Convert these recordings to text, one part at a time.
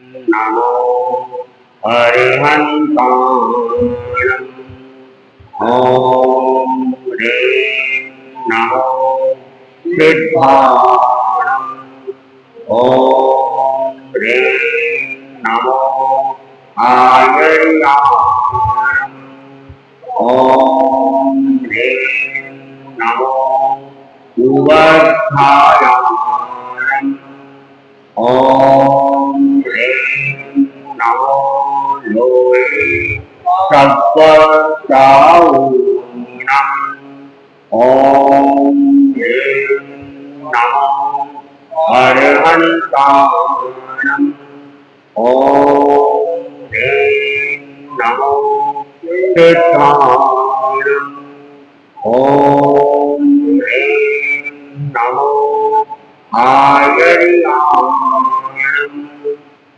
नमो अरिहन्ताणम् ॐ ह्रीं नमो सिद्धाणम् ॐ ह्रीं नमो आयर्याणम् ॐ ह्रीं नमो उवर्धायाणम् ॐ ह्रीं नमो लोये सत्त्वशाऊणम् ॐ ह्रीं नमो अरिहन्ताणम् ॐ ह्रीं नमो सिद्धाणम् ॐ ह्रीं नमो आयर्याणम्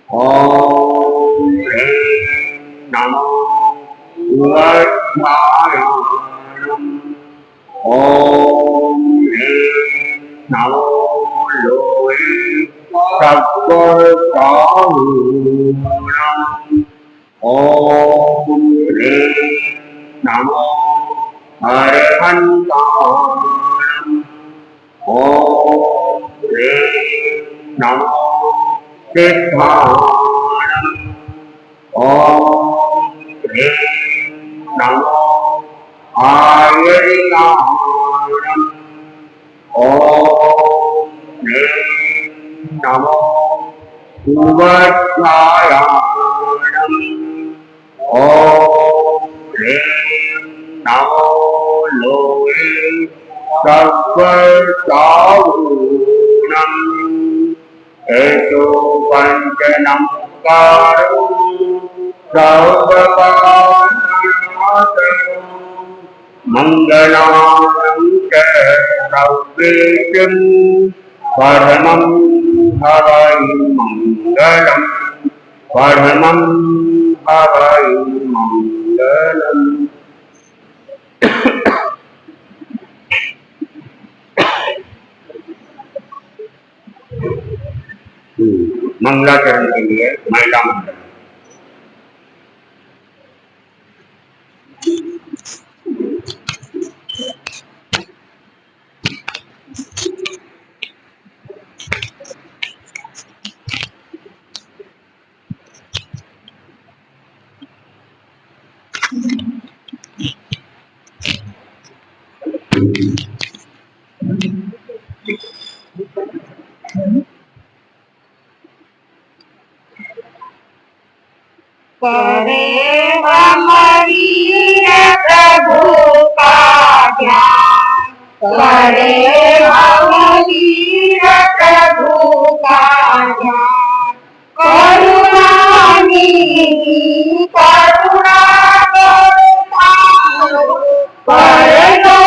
ॐ ह्रीं नमो उवर्धायाणम् ॐ ह्रीं नमो लोये सत्त्वशाऊणम् ॐ ह्रीं नमो अरिहन्ताणम् ॐ ह्रीं नमो सिद्धाणम् ॐ ह्रीं नमो आयर्याणम् ॐ ह्रीं नमो उवर्धायाणम् ॐ ह्रीं नमो लोये सत्त्वशाऊणम् एतो पञ्चनमस्कारो सर्वकामनाशयो मङ्गलानं च सर्वेषां परमं हवै मङ्गलम् परमं हवै मङ्गलम्। मंगलाचरण के लिए महिला मंडल करे हम वीर प्रभु का ध्यान, करे हम वीर प्रभु का ध्यान। करुणा निधि करुणा करतारो, कर लो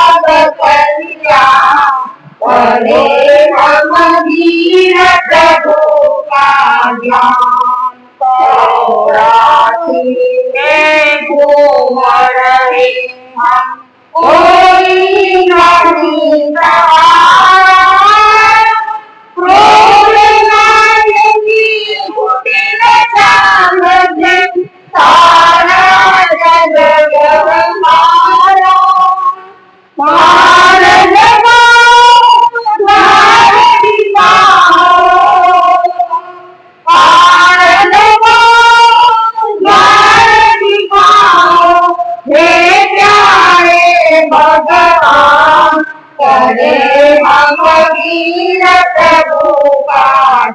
अब कल्याण। करे हम वीर प्रभु का ध्यान, रात्रि में घूम रहे हम, कोई नहीं सहारा। क्रोध की कुटिल सामर्थ्य, सारा जग व्यवहारा। मार लगाओ द्वार दिखाओ, हे प्यारे भगवान। करे हम वीर प्रभु का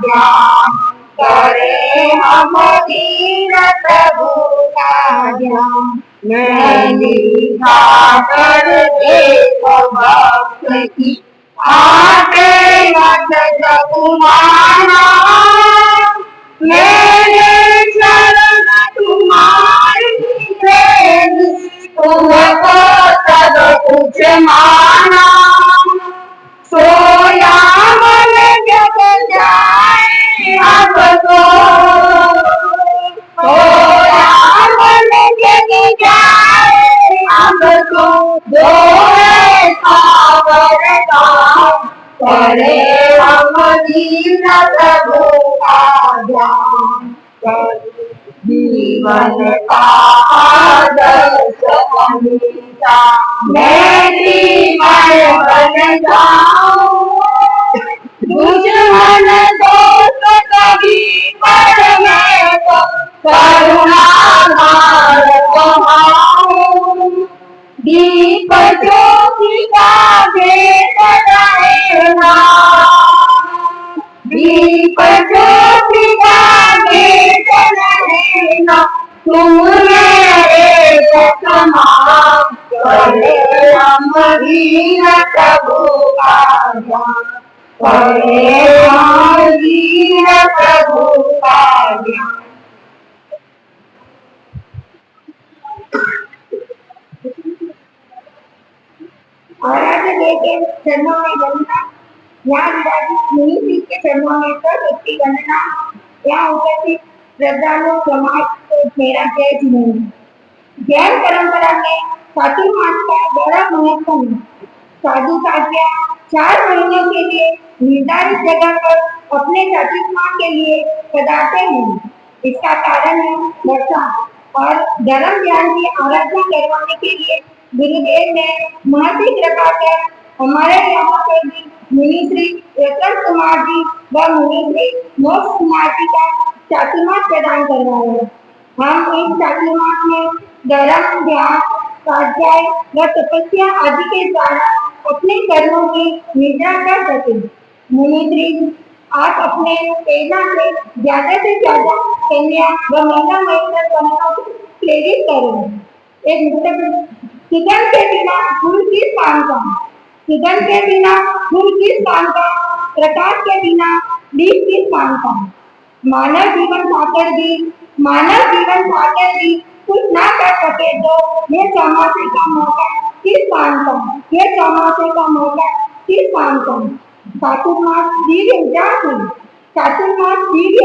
ध्यान, करे हम वीर प्रभु का ध्यान। मैंने कर देखो भक्त की आटे मत जगुमाना। मेरे शरण तुम्हारी प्रेमी, तुमको सब कुछ माना। सोया मन जग जाए अब तो, सोया मन जग जाए अब तो। जो है सावर गाँव, करे हम वीर प्रभु का ध्यान, जीवन का आदर्श हमेशा मैं दीवार बन जाऊं। दुश्मन दोस्त कभी पर मैं तो करुणा धार बहाऊं। दीप ज्योति का भेद रहेगा, दीप ज्योति का भेद रहेगा, तुम मेरे समान करे हम वीर प्रभु का ध्यान, करे हम वीर प्रभु का ध्यान। और आगे देखें चरणों में वंदना, यहाँ विराजित मुनि जी के चरणों में सब व्यक्ति वंदना। यहाँ उपस्थित श्रद्धालु समाज को मेरा जय जिनेन्द्र। जैन परंपरा में चातुर्मास का बड़ा महत्व है। साधु साध्या 4 महीनों के लिए निर्धारित जगह पर अपने चातुर्मास के लिए पधारते हैं। इसका कारण है वर्षा और धर्म ज्ञान की आराधना करवाने के लिए गुरुदेव ने महती कृपा कर हमारे यहाँ पर भी मुनि श्री रतन कुमार जी व मुनि श्री मोक्ष कुमार जी का चातुर्मास प्रदान करवाया। हम इस चातुर्मास में धर्म ध्यान स्वाध्याय व तपस्या आदि के द्वारा अपने कर्मों की निद्रा कर सके। मुनि श्री आप अपने प्रेरणा से ज्यादा कन्या व महिला महिला को प्रेरित करें। एक सुगन के बिना फूल किस काम का, सुगन के बिना फूल किस काम का, प्रकाश के बिना दीप किस काम का। मानव जीवन पाकर भी कुछ ना कर सके तो ये चौमासे का मौका किस काम का, ये चौमासे का मौका किस काम का। चातुर्मास दिव्य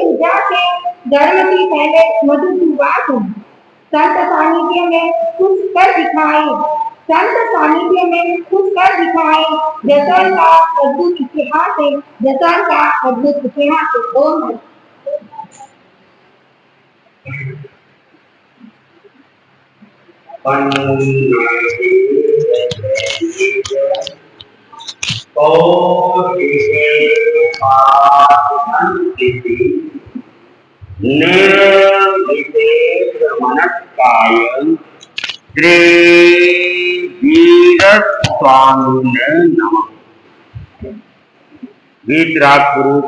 ऊर्जा से धर्म की पहले मधुर शुरुआत है। संत सानिध्य में कुछ कर दिखाए, संत सानिध्य में कुछ कर दिखाए, जसर का अद्भुत इतिहास है, जसर का अद्भुत इतिहास है। ओम मनस्कायं श्री वीरस्वामिने नमः। वीतराग पुरुष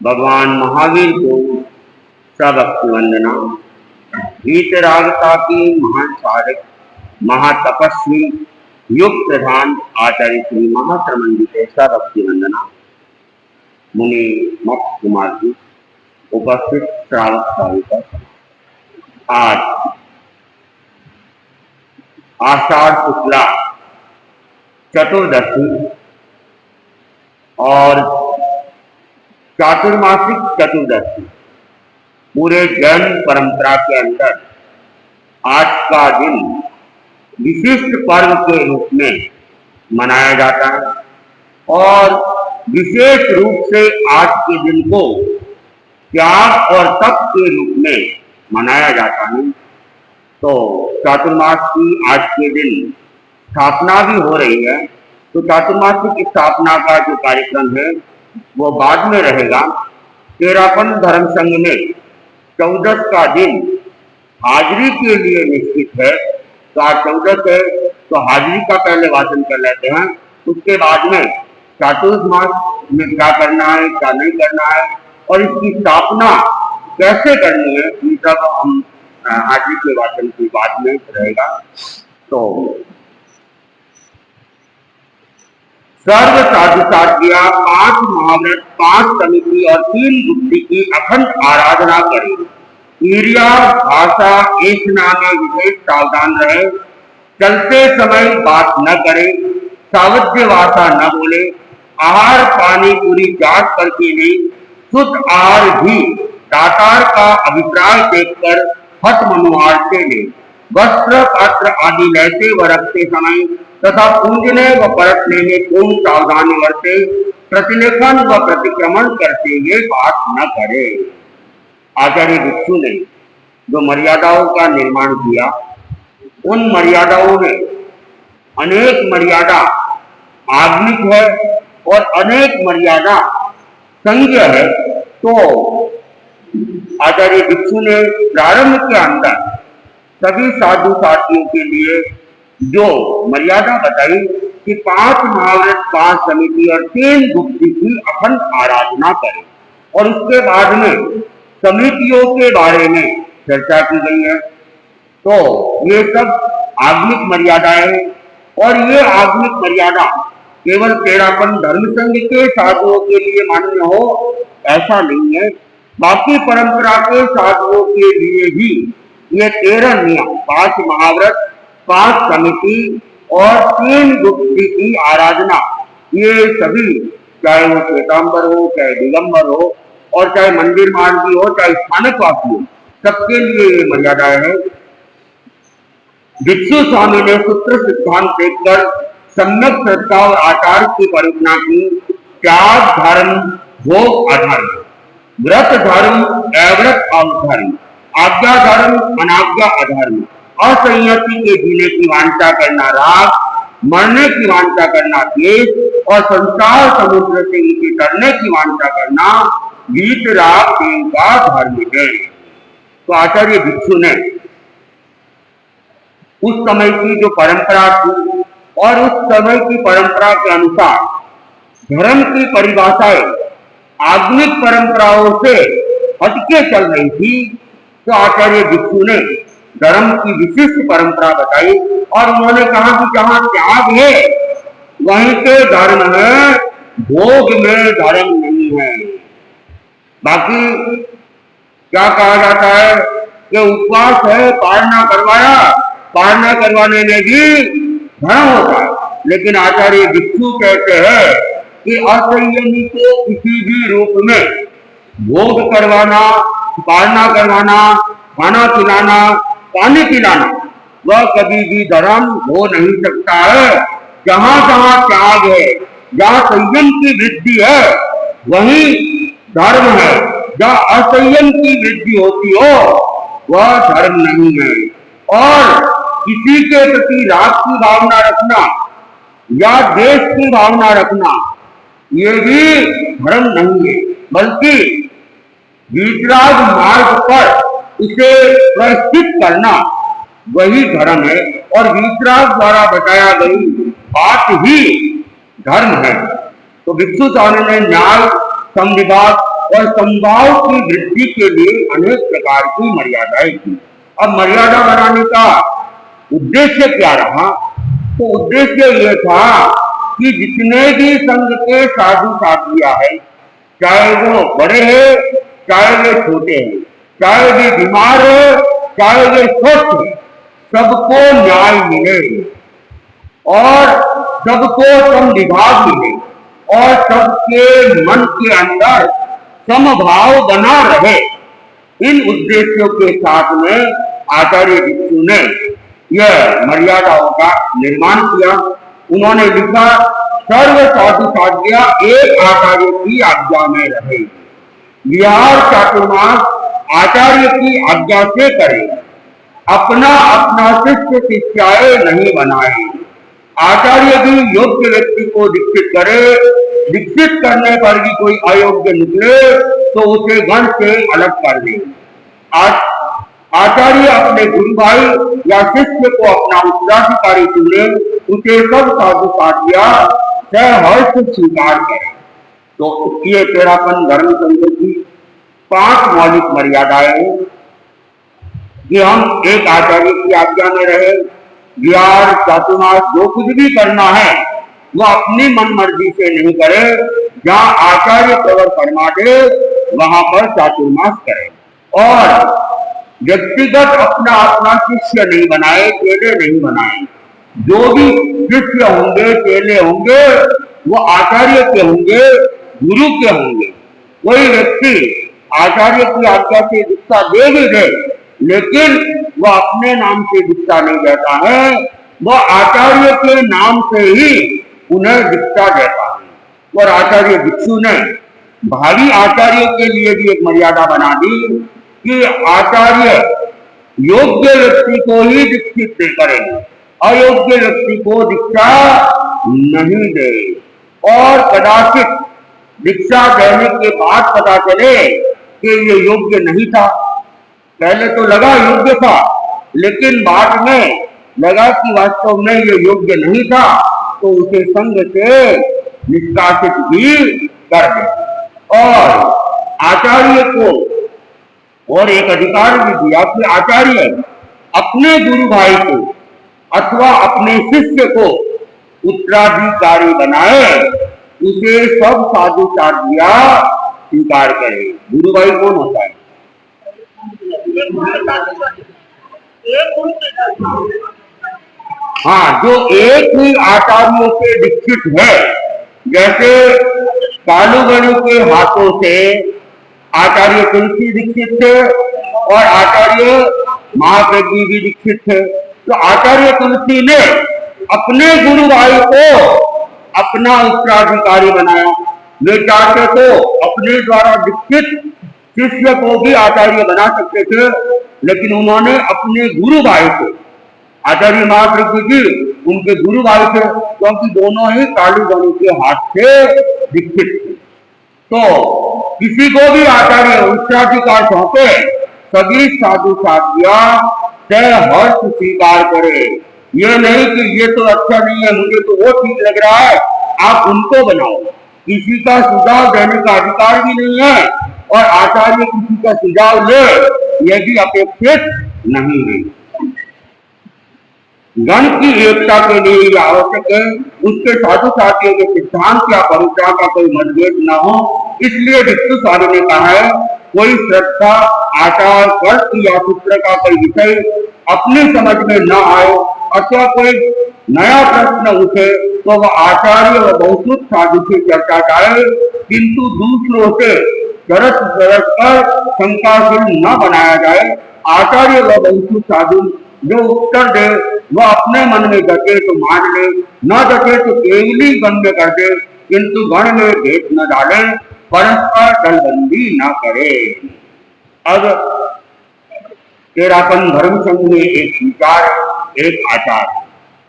भगवान महावीर को सभक्ति वंदना। वीतरागता की महान साधक महातपस्वी युग प्रधान आचार्य श्री महाश्रमण जी के सभक्ति वंदना। मुनि मोक्ष कुमार जी उपस्थित श्रावक साहित्य। आज आषाढ़ शुक्ला चतुर्दशी और चातुर्मासिक चतुर्दशी पूरे जैन परंपरा के अंदर आज का दिन विशिष्ट पर्व के रूप में मनाया जाता है और विशेष रूप से आज के दिन को त्याग और तप के रूप में मनाया जाता है। तो चातुर्मास की आज के दिन स्थापना भी हो रही है। तो चातुर्मास की स्थापना का जो कार्यक्रम है वो बाद में रहेगा। तेरापन धर्म संघ में 14 का दिन हाजिरी के लिए निश्चित है। तो आज 14 है तो हाजिरी का पहले वाचन कर लेते हैं। उसके बाद में चातुर्मास में क्या करना है क्या नहीं करना है और इसकी स्थापना कैसे करनी है ये सब हम हाजिरी के वाचन के बाद में रहेगा। तो सर्व साधु साध्या 5 महाव्रत 5 समिति और 3 गुप्ती की अखंड आराधना करें। क्रिया भाषा ऐसना में विशेष सावधान रहे। चलते समय बात न करे, सावध्य भाषा न बोले, आहार पानी पूरी जांच करके नहीं, शुद्ध आहार भी दातार का अभिप्राय देखकर हठ मनुहार से ले। वस्त्र पात्र आदि लेते व रखते समय तथा पूंजने व परतने में पूर्ण सावधानी बरते। प्रतिलेखन व प्रतिक्रमण करते ये बात न करे। आचार्य भिक्षु ने जो मर्यादाओं का निर्माण किया, उन मर्यादाओं में अनेक मर्यादा आगमिक है और अनेक मर्यादा संज्ञ है। तो आचार्य भिक्षु ने प्रारंभ के अंदर सभी साधु साथियों के लिए जो मर्यादा बताई कि 5 महाव्रत, 5 समिति और 3 गुप्ती की अखंड आराधना करें, और उसके बाद में समितियों के बारे में चर्चा की गई है। तो ये सब आगमिक मर्यादाएं, और ये आगमिक मर्यादा केवल तेरापन धर्म संघ के साधुओं के लिए मान्य हो ऐसा नहीं है, बाकी परंपरा के साधुओं के लिए भी ये 13 नियम, 5 महाव्रत, 5 समिति और 3 गुप्ती की आराधना, ये सभी चाहे वो श्वेतांबर हो, चाहे दिगंबर हो, और चाहे मंदिर मार्गी हो, चाहे स्थानकवासी हो, सबके लिए ये मर्यादाएं है। भिक्षु स्वामी ने सूत्र सिद्धांत देखकर सम्यक श्रद्धा और आचार की परिज्ञा की। त्याग धर्म, भोग अधर्म, व्रत धर्म, अव्रत अधर्म, आज्ञा धर्म, अनाज्ञा अधर्म, असंयति के जीने की वांछा करना राग, मरने की वांछा करना द्वेष, और संसार समुद्र से नीचे करने की वांछा करना वीतराग का धर्म है। तो आचार्य भिक्षु ने उस समय की जो परंपरा थी और उस समय की परंपरा के अनुसार धर्म की परिभाषाएं आधुनिक परंपराओं से हटके चल रही थी, तो आचार्य भिक्षु ने धर्म की विशिष्ट परंपरा बताई, और उन्होंने कहा कि जहां त्याग है वहीं पे धर्म है, भोग में धर्म नहीं है। बाकी क्या कहा जाता है कि उपवास है, पालना करवाया, पालना करवाने में भी धर्म होता है, लेकिन आचार्य भिक्षु कहते हैं कि असंयमी को किसी भी रूप में भोग करवाना, पालना करवाना, खाना खिलाना, पानी पिलाना, वह कभी भी धर्म हो नहीं सकता है। जहां जहां त्याग है, जहां संयम की वृद्धि है, वही धर्म है। जहां असंयम की वृद्धि होती हो वह धर्म नहीं है। और किसी के प्रति राग की भावना रखना या देश की भावना रखना ये भी धर्म नहीं है, बल्कि वीतराग मार्ग पर उसे प्रस्थित करना वही धर्म है, और वीतराग द्वारा बताया गई बात ही धर्म है। तो भिक्षु स्वामी ने न्याय, संविभाग और संभाव की वृद्धि के लिए अनेक प्रकार की मर्यादाएं की। अब मर्यादा बनाने का उद्देश्य क्या रहा? तो उद्देश्य यह था कि जितने भी संघ के साधु साधिया है, चाहे वो बड़े हैं, चाहे वे छोटे हैं, चाहे वे बीमार है, चाहे वे स्वस्थ है, सबको न्याय मिले और सबको समविभाग मिले और सबके मन के अंदर समभाव बना रहे। इन उद्देश्यों के साथ में आचार्य भिक्षु ने यह मर्यादाओं का निर्माण किया। उन्होंने लिखा, सर्व साधु साध्या एक आचार्य की आज्ञा में रहे, विहार चातुर्मास आचार्य की आज्ञा से करे, अपना अपना शिष्य शिष्याए नहीं बनाए, आचार्य भी योग्य व्यक्ति को दीक्षित करे, दीक्षित करने पर भी कोई अयोग्य निकले तो उसे गण से अलग कर दे। आचार्य अपने गुरु भाई या शिष्य को अपना उत्तराधिकारी चुने, उसे सब साधु साधिया सहर्ष स्वीकार करें। तो ये तेरापन धर्म संघ की 5 मौलिक मर्यादाएं कि हम एक आचार्य की आज्ञा में रहे, विहार चातुर्मास जो कुछ भी करना है वो अपनी मन मर्जी से नहीं करे, जहां आचार्य प्रवर फरमा दे वहां पर चातुर्मास करे, और व्यक्तिगत अपना अपना शिष्य नहीं बनाए, चेले नहीं बनाए। जो भी शिष्य होंगे, चेले होंगे, वो आचार्य के होंगे, गुरु के होंगे। कोई व्यक्ति आचार्य की आज्ञा से दीक्षा दे भी दे, लेकिन वह अपने नाम से दीक्षा नहीं देता है, वह आचार्य के नाम से ही उन्हें दीक्षा देता है। और आचार्य भिक्षु ने भावी आचार्यों के लिए भी एक मर्यादा बना दी कि आचार्य योग्य व्यक्ति को ही दीक्षित करें, अयोग्य व्यक्ति को दीक्षा नहीं दे। और कदाचित दीक्षा देने के बाद पता चले कि ये योग्य नहीं था। पहले तो लगा योग्य था, लेकिन बाद में लगा कि वास्तव में ये योग्य नहीं था, तो उसे संघ से निष्कासित भी कर दे। और आचार्य को और एक अधिकार भी दिया कि आचार्य अपने गुरु भाई को अथवा अपने शिष्य को उत्तराधिकारी बनाए, उसे सब साधु साधिया स्वीकार करे। गुरु भाई कौन होता है? हाँ, जो एक ही आचार्यों से दीक्षित है। जैसे कालूगणु के हाथों से आचार्य तुलसी दीक्षित थे और आचार्य महाप्रज्ञ भी दीक्षित थे। तो आचार्य तुलसी ने अपने गुरु भाई को अपना उत्तराधिकारी बनाया। वे चाहते तो अपने द्वारा दीक्षित शिष्य को भी आचार्य बना सकते थे, लेकिन उन्होंने अपने गुरु भाई को, आचार्य महाप्रज्ञ जी उनके गुरु भाई थे, क्योंकि दोनों ही कालूगणु के हाथ से दीक्षित थे। तो किसी को भी आचार्य उत्तराधिकार सौंपे, सभी साधु साधिया से हर्ष स्वीकार करे। ये नहीं कि ये तो अच्छा नहीं है, मुझे तो वो ठीक लग रहा है, आप उनको बनाओ। किसी का सुझाव देने का अधिकार भी नहीं है, और आचार्य किसी का सुझाव ले यह भी अपेक्षित नहीं है। गण की एकता के लिए यह आवश्यक है, उसके साधु साथियों के सिद्धांत या परंपरा का कोई मतभेद न हो। इसलिए भिक्षु स्वामी ने कहा है, कोई श्रद्धा, आचार, कर्त या सूत्र का कोई विषय अपनी समझ में न आए अथवा कोई नया प्रश्न उठे तो वह आचार्य व बहुश्रुत साधु से चर्चा करे, किंतु दूसरों से शरत कर शंकाशील न बनाया जाए। आचार्य व बहुश्रुत साधु जो उत्तर दे वह अपने मन में जचे तो मान ले, न जचे तो केवली गण्य कर दे, किंतु गण में भेद न डाले, परस्पर दलबंदी न करे। अब तेरापन धर्म संघ में एक विचार, एक आचार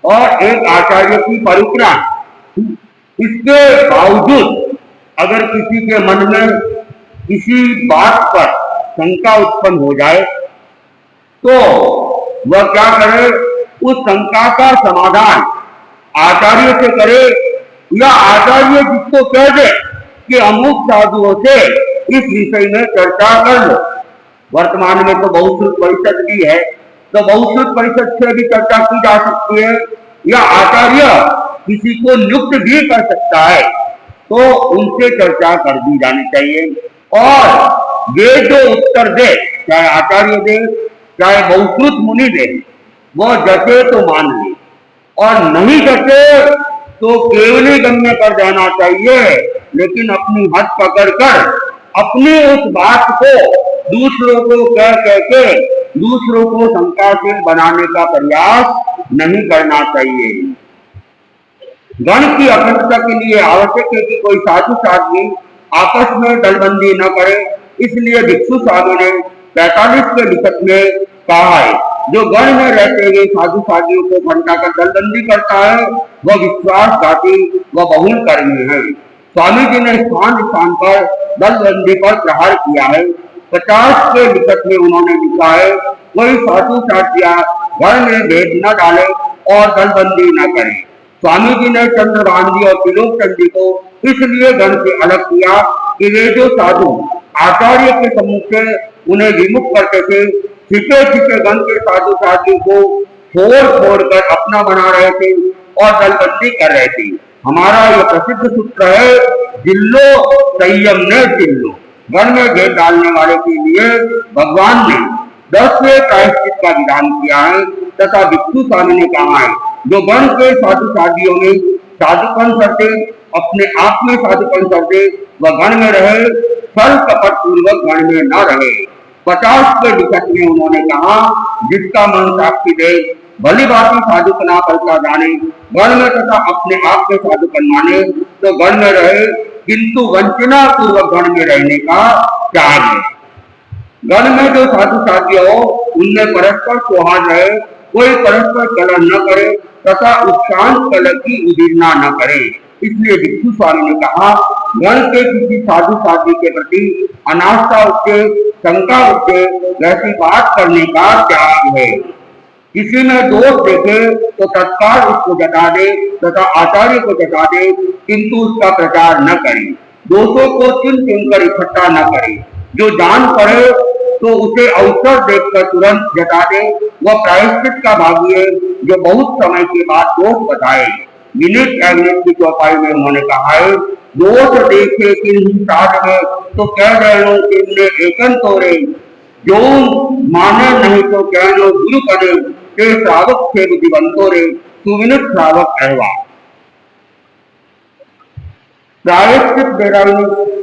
और एक आचार्य की परिक्रमा। इसके बावजूद अगर किसी के मन में किसी बात पर शंका उत्पन्न हो जाए तो वह क्या करे, उस शंका का समाधान आचार्य से करे, या आचार्य जिसको कह दे कि अमुक साधुओं से इस विषय में चर्चा कर लो। वर्तमान में तो बहुश्रुत परिषद भी है, तो बहुश्रुत परिषद से भी चर्चा की जा सकती है, या आचार्य किसी को नियुक्त भी कर सकता है, तो उनसे चर्चा कर दी जानी चाहिए। और वे जो उत्तर दे, चाहे आचार्य दे चाहे बहुश्रुत मुनि दे, वो जचे तो मान ले, और नहीं जचे तो केवली गम्य कर देना चाहिए, लेकिन अपनी हद पकड़कर अपनी उस बात को दूसरों को कह के दूसरों को शंकाशील बनाने का प्रयास नहीं करना चाहिए। गण की अखंडता के लिए आवश्यक है कि कोई साधु साध्वी आपस में दलबंदी न करे। इसलिए भिक्षु स्वामी ने 45 के लिखत में कहा है, जो गण में रहते हुए साधु साधियों को फंटाकर दलबंदी करता है वह विश्वासघाती व बहुल कर्मी है। स्वामी जी ने स्थान स्थान पर दलबंदी पर प्रहार किया है। 50 के लिखत में उन्होंने लिखा है, कोई साधु साधिया गण में भेद न डाले और दलबंदी न करे। स्वामी जी ने चंद्रभान और त्रिलोक चंदी को इसलिए गण से अलग किया कि वे जो साधु आचार्य के सम्मुख से उन्हें विमुख करते थे, छिपे छिपे गण के साधु साधु को फोड़ फोड़ कर अपना बना रहे थे और दलबंदी कर रहे थे। हमारा यह प्रसिद्ध सूत्र है, जिल्लो संयम ने जिल्लो। गण में भेद डालने वाले के लिए भगवान ने 10वें प्रायश्चित का विधान किया है, तथा भिक्षु स्वामी ने कहा है, जो गण के साधु साधियों में साधुपन करते, अपने आप में साधुपन करते, वह गण में रहे, छल कपट पूर्वक गण में न रहे। 50 के लिखत में उन्होंने कहा, जिसका मन साक्षी दे भली बात साधुपना करता जाने, गण में तथा अपने आप में साधुपन माने तो गण में रहे, किंतु वंचना पूर्वक गण में रहने का त्याग है। गण में जो साधु साध्य हो उनमें परस्पर सौहार्द रहे, कोई परस्पर कलह न करे तथा उपशांत कलह की उदीरना न करे। इसलिए भिक्षु स्वामी ने कहा, गण के किसी साधु साध्य के प्रति अनास्था उपजे, शंका उपजे, वैसी बात करने का त्याग है। किसी में दोष देखे तो तत्काल उसको जता दे तथा आचार्य को जता दे, किंतु उसका प्रचार न करे। दोषों को चुन चुनकर इकट्ठा न करे। जो जान पड़े तो उसे अवसर देखकर तुरंत जता दे। वह प्रायश्चित का भागी है जो बहुत समय के बाद दोष बताए। विनीत एवनित की चौपाई में उन्होंने कहा है, दोष देखे किन्हीं साध में तो कह गए किन्ने एकन तोरे, जो माने नहीं तो कहनो गुरु करे, ते श्रावक थे बुद्धिवंतो रे, सुविनित श्रावक कहवा। प्रायश्चित बेरामी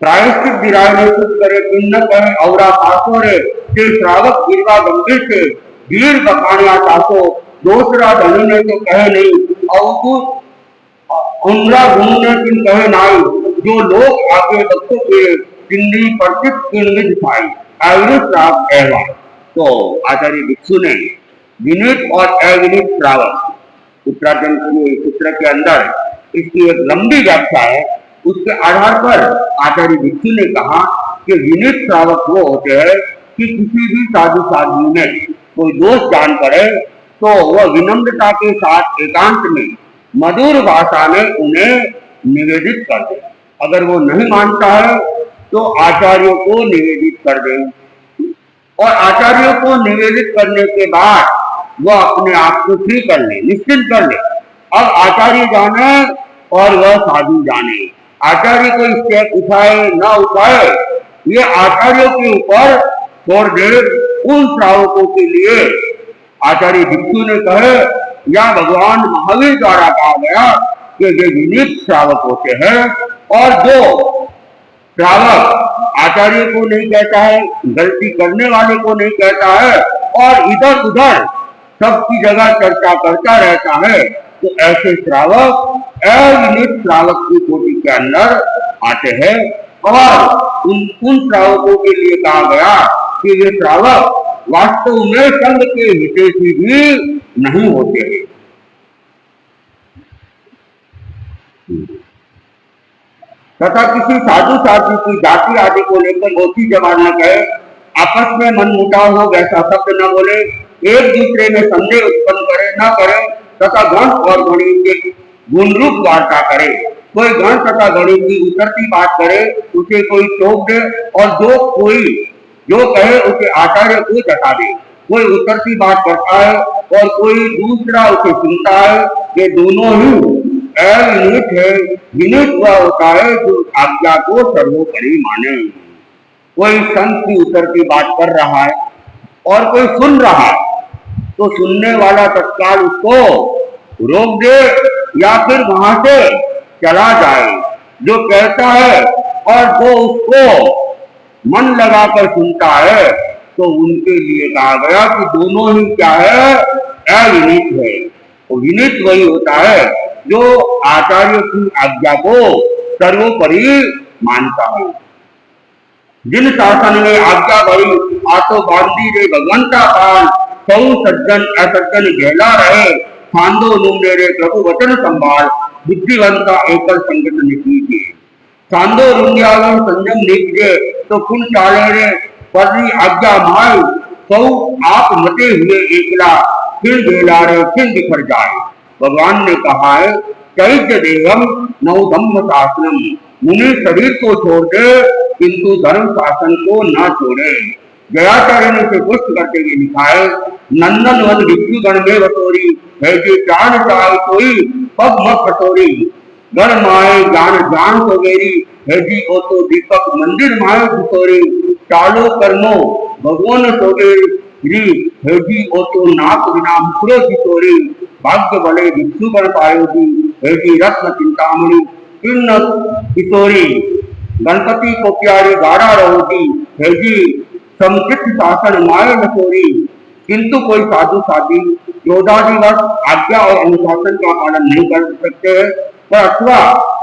प्रायश्चित बिराने कुछ करे किन्न कहे औरा पासो रे, ते श्रावक गिरवा गंभीर से वीर बखानिया तासो, दूसरा धनी ने तो कहे नहीं और उनरा गुरु ने किन कहे नाई, जो लोग आगे बच्चों के किन्नी परिचित किन्नी दिखाई अविनित श्रावक कहवा। तो आचार्य भिक्षु ने विनीत और अविनीत श्रावक उत्तराखंड के सूत्र के अंदर इसकी एक लंबी व्याख्या है। उसके आधार पर आचार्य भिक्षु ने कहा कि विनीत श्रावक वो होते हैं कि किसी भी साधु साधु में कोई दोष जान पड़े तो वह विनम्रता के साथ एकांत में मधुर भाषा में उन्हें निवेदित कर दे। अगर वो नहीं मानता है तो आचार्यों को निवेदित कर दे, और आचार्यों को निवेदित करने के बाद वह अपने आप को फ्री कर ले, निश्चिंत कर ले। अब आचार्य जाने और वह साधु जाने, आचार्य को स्टेप उठाए न उठाए ये आचार्यों के ऊपर छोड़ दे। उन श्रावकों के लिए आचार्य भिक्षु ने कहे या भगवान महावीर द्वारा कहा गया कि ये विनीत श्रावक होते हैं, और जो श्रावक आचार्य को नहीं कहता है, गलती करने वाले को नहीं कहता है और इधर उधर सबकी जगह चर्चा करता रहता है, तो ऐसे श्रावक अविनीत श्रावक की कोटि के अंदर आते हैं। और उन श्रावकों के लिए कहा गया कि वे श्रावक वास्तव में संघ के हितैषी भी नहीं होते हैं। तथा किसी साधु साधु की जाति आदि को लेकर गोची जवान न कहे, आपस में मन मुटाव हो वैसा शब्द न बोले, एक दूसरे में संदेह उत्पन्न करे न करे, तथा गण और गणी के गुण रूप वार्ता करे। कोई गण तथा गणी की उतरती बात करे, उसे कोई टोक दे, और जो कहे उसे आचार्य को जता दे। कोई उतरती बात करता है और कोई दूसरा उसे सुनता है, ये दोनों ही अविनीत है। विनीत वह होता है जो आज्ञा को सर्वोपरि माने। कोई संत की उतरती बात कर रहा है और कोई सुन रहा है, तो सुनने वाला तत्काल उसको रोक दे या फिर वहां से चला जाए। जो कहता है और जो उसको मन लगाकर सुनता है, तो उनके लिए कहा गया कि दोनों ही क्या है, अविनीत है। तो विनीत वही होता है जो आचार्य की आज्ञा को सर्वोपरि मानता है। जिन शासन में आज्ञा भरी आतो बांधी रे भगवंता पाल, सौ सज्जन असज्जन घेला रहे, खांदो लूंगे रे प्रभु वचन संभाल, बुद्धिवंता एकल संगत निकीजे। सांदो रुंग्यालो संयम नीचे तो कुल चाले रे परी आज्ञा माय, सौ आप मते हुए एकला, फिर घेला रे फिर बिखर जाए। भगवान ने कहा है, चैत्य देहम नौ धम्म शासनम, मुनि शरीर को छोड़ दे किंतु धर्म शासन को न छोड़े। जयाचार्य ने उसे पुष्ट करते हुए लिखा है, नंदन वन भिक्षु गण में बतोरी, है जी प्राण चाहे कोई पग मत कटोरी, गण माए ज्ञान ज्ञान तो मेरी, है जी ओ तो दीपक मंदिर माए बितोरी, चालो कर्मो भगवान सोगेरी, है जी ओ तो नाक बिना मुखरो बितोरी, भाग्य बले भिक्षु गण पायो जी, है जी रत्न चिंतामणि किन्न किशोरी, गणपति को प्यारी गाड़ा रहोगी, है जी समुचित शासन माए नचोरी। किंतु कोई साधु साधी क्रोधादिवश आज्ञा और अनुशासन का पालन नहीं कर सकते हैं, पर अथवा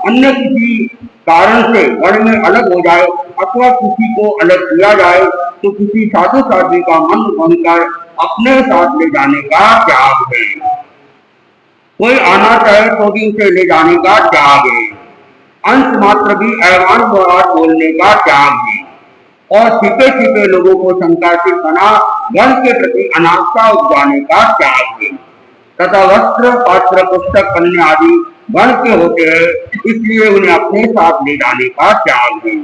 अन्य किसी कारण से गण में अलग हो जाए अथवा किसी को अलग किया जाए तो किसी साधु साध्वी का मन बनकर अपने साथ ले जाने का त्याग है। कोई आना चाहे तो भी उसे ले जाने का त्याग है। अंश मात्र भी ऐवान व्यवहार बोलने का त्याग है और छिपे छिपे लोगों को संकाशित बना धन के प्रति अनास्था उपजाने का त्याग है तथा वस्त्र पात्र पुस्तक कन्या आदि धन के होते हैं, इसलिए उन्हें अपने साथ ले जाने का त्याग है।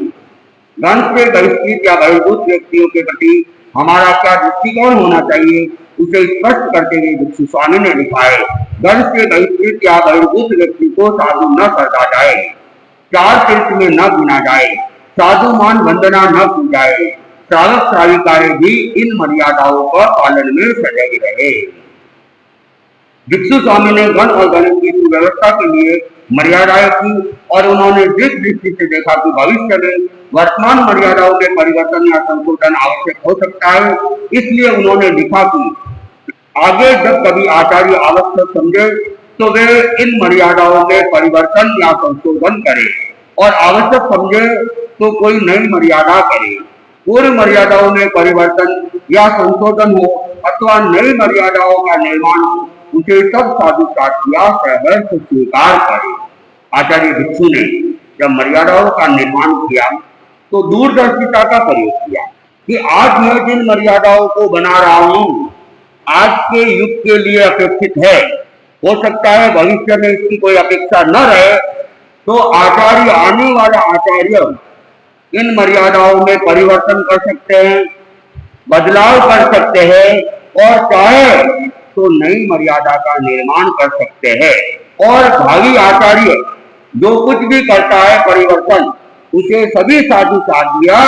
धन से बहिष्कृत या बहिर्भूत व्यक्तियों के प्रति हमारा क्या दृष्टिकोण होना चाहिए, उसे स्पष्ट करते हुए भिक्षु स्वामी ने लिखा है, धन से बहिष्कृत या बहिर्भूत व्यक्ति को साधु न समझा जाए, चार तीर्थ में न गिना जाए, साधु मान वंदना न की जाए, श्रावक श्राविकाएं भी इन मर्यादाओं का पालन में सजग रहे। भिक्षु स्वामी ने गण और गणित की सुव्यवस्था के लिए मर्यादाएं की और उन्होंने जिस दृष्टि से देखा कि भविष्य में वर्तमान मर्यादाओं के परिवर्तन या संशोधन आवश्यक हो सकता है, इसलिए उन्होंने लिखा कि आगे जब कभी आचार्य आवश्यक समझे तो वे इन मर्यादाओं में परिवर्तन या संशोधन करें और आवश्यक समझे तो कोई नई मर्यादा करे। पूर्व मर्यादाओं में परिवर्तन या संशोधन हो अथवा नई मर्यादाओं का निर्माण हो, उसे सब साधु साथिया सहर्ष स्वीकार करे। आचार्य भिक्षु ने जब मर्यादाओं का निर्माण किया तो दूरदर्शिता का प्रयोग किया कि आज मैं जिन मर्यादाओं को बना रहा हूँ आज के युग के लिए अपेक्षित है, हो सकता है भविष्य में इसकी कोई अपेक्षा न रहे तो आचार्य आने वाला आचार्य इन मर्यादाओं में परिवर्तन कर सकते हैं, बदलाव कर सकते हैं और चाहे तो नई मर्यादा का निर्माण कर सकते हैं और भावी आचार्य जो कुछ भी करता है परिवर्तन उसे सभी साधु साधिया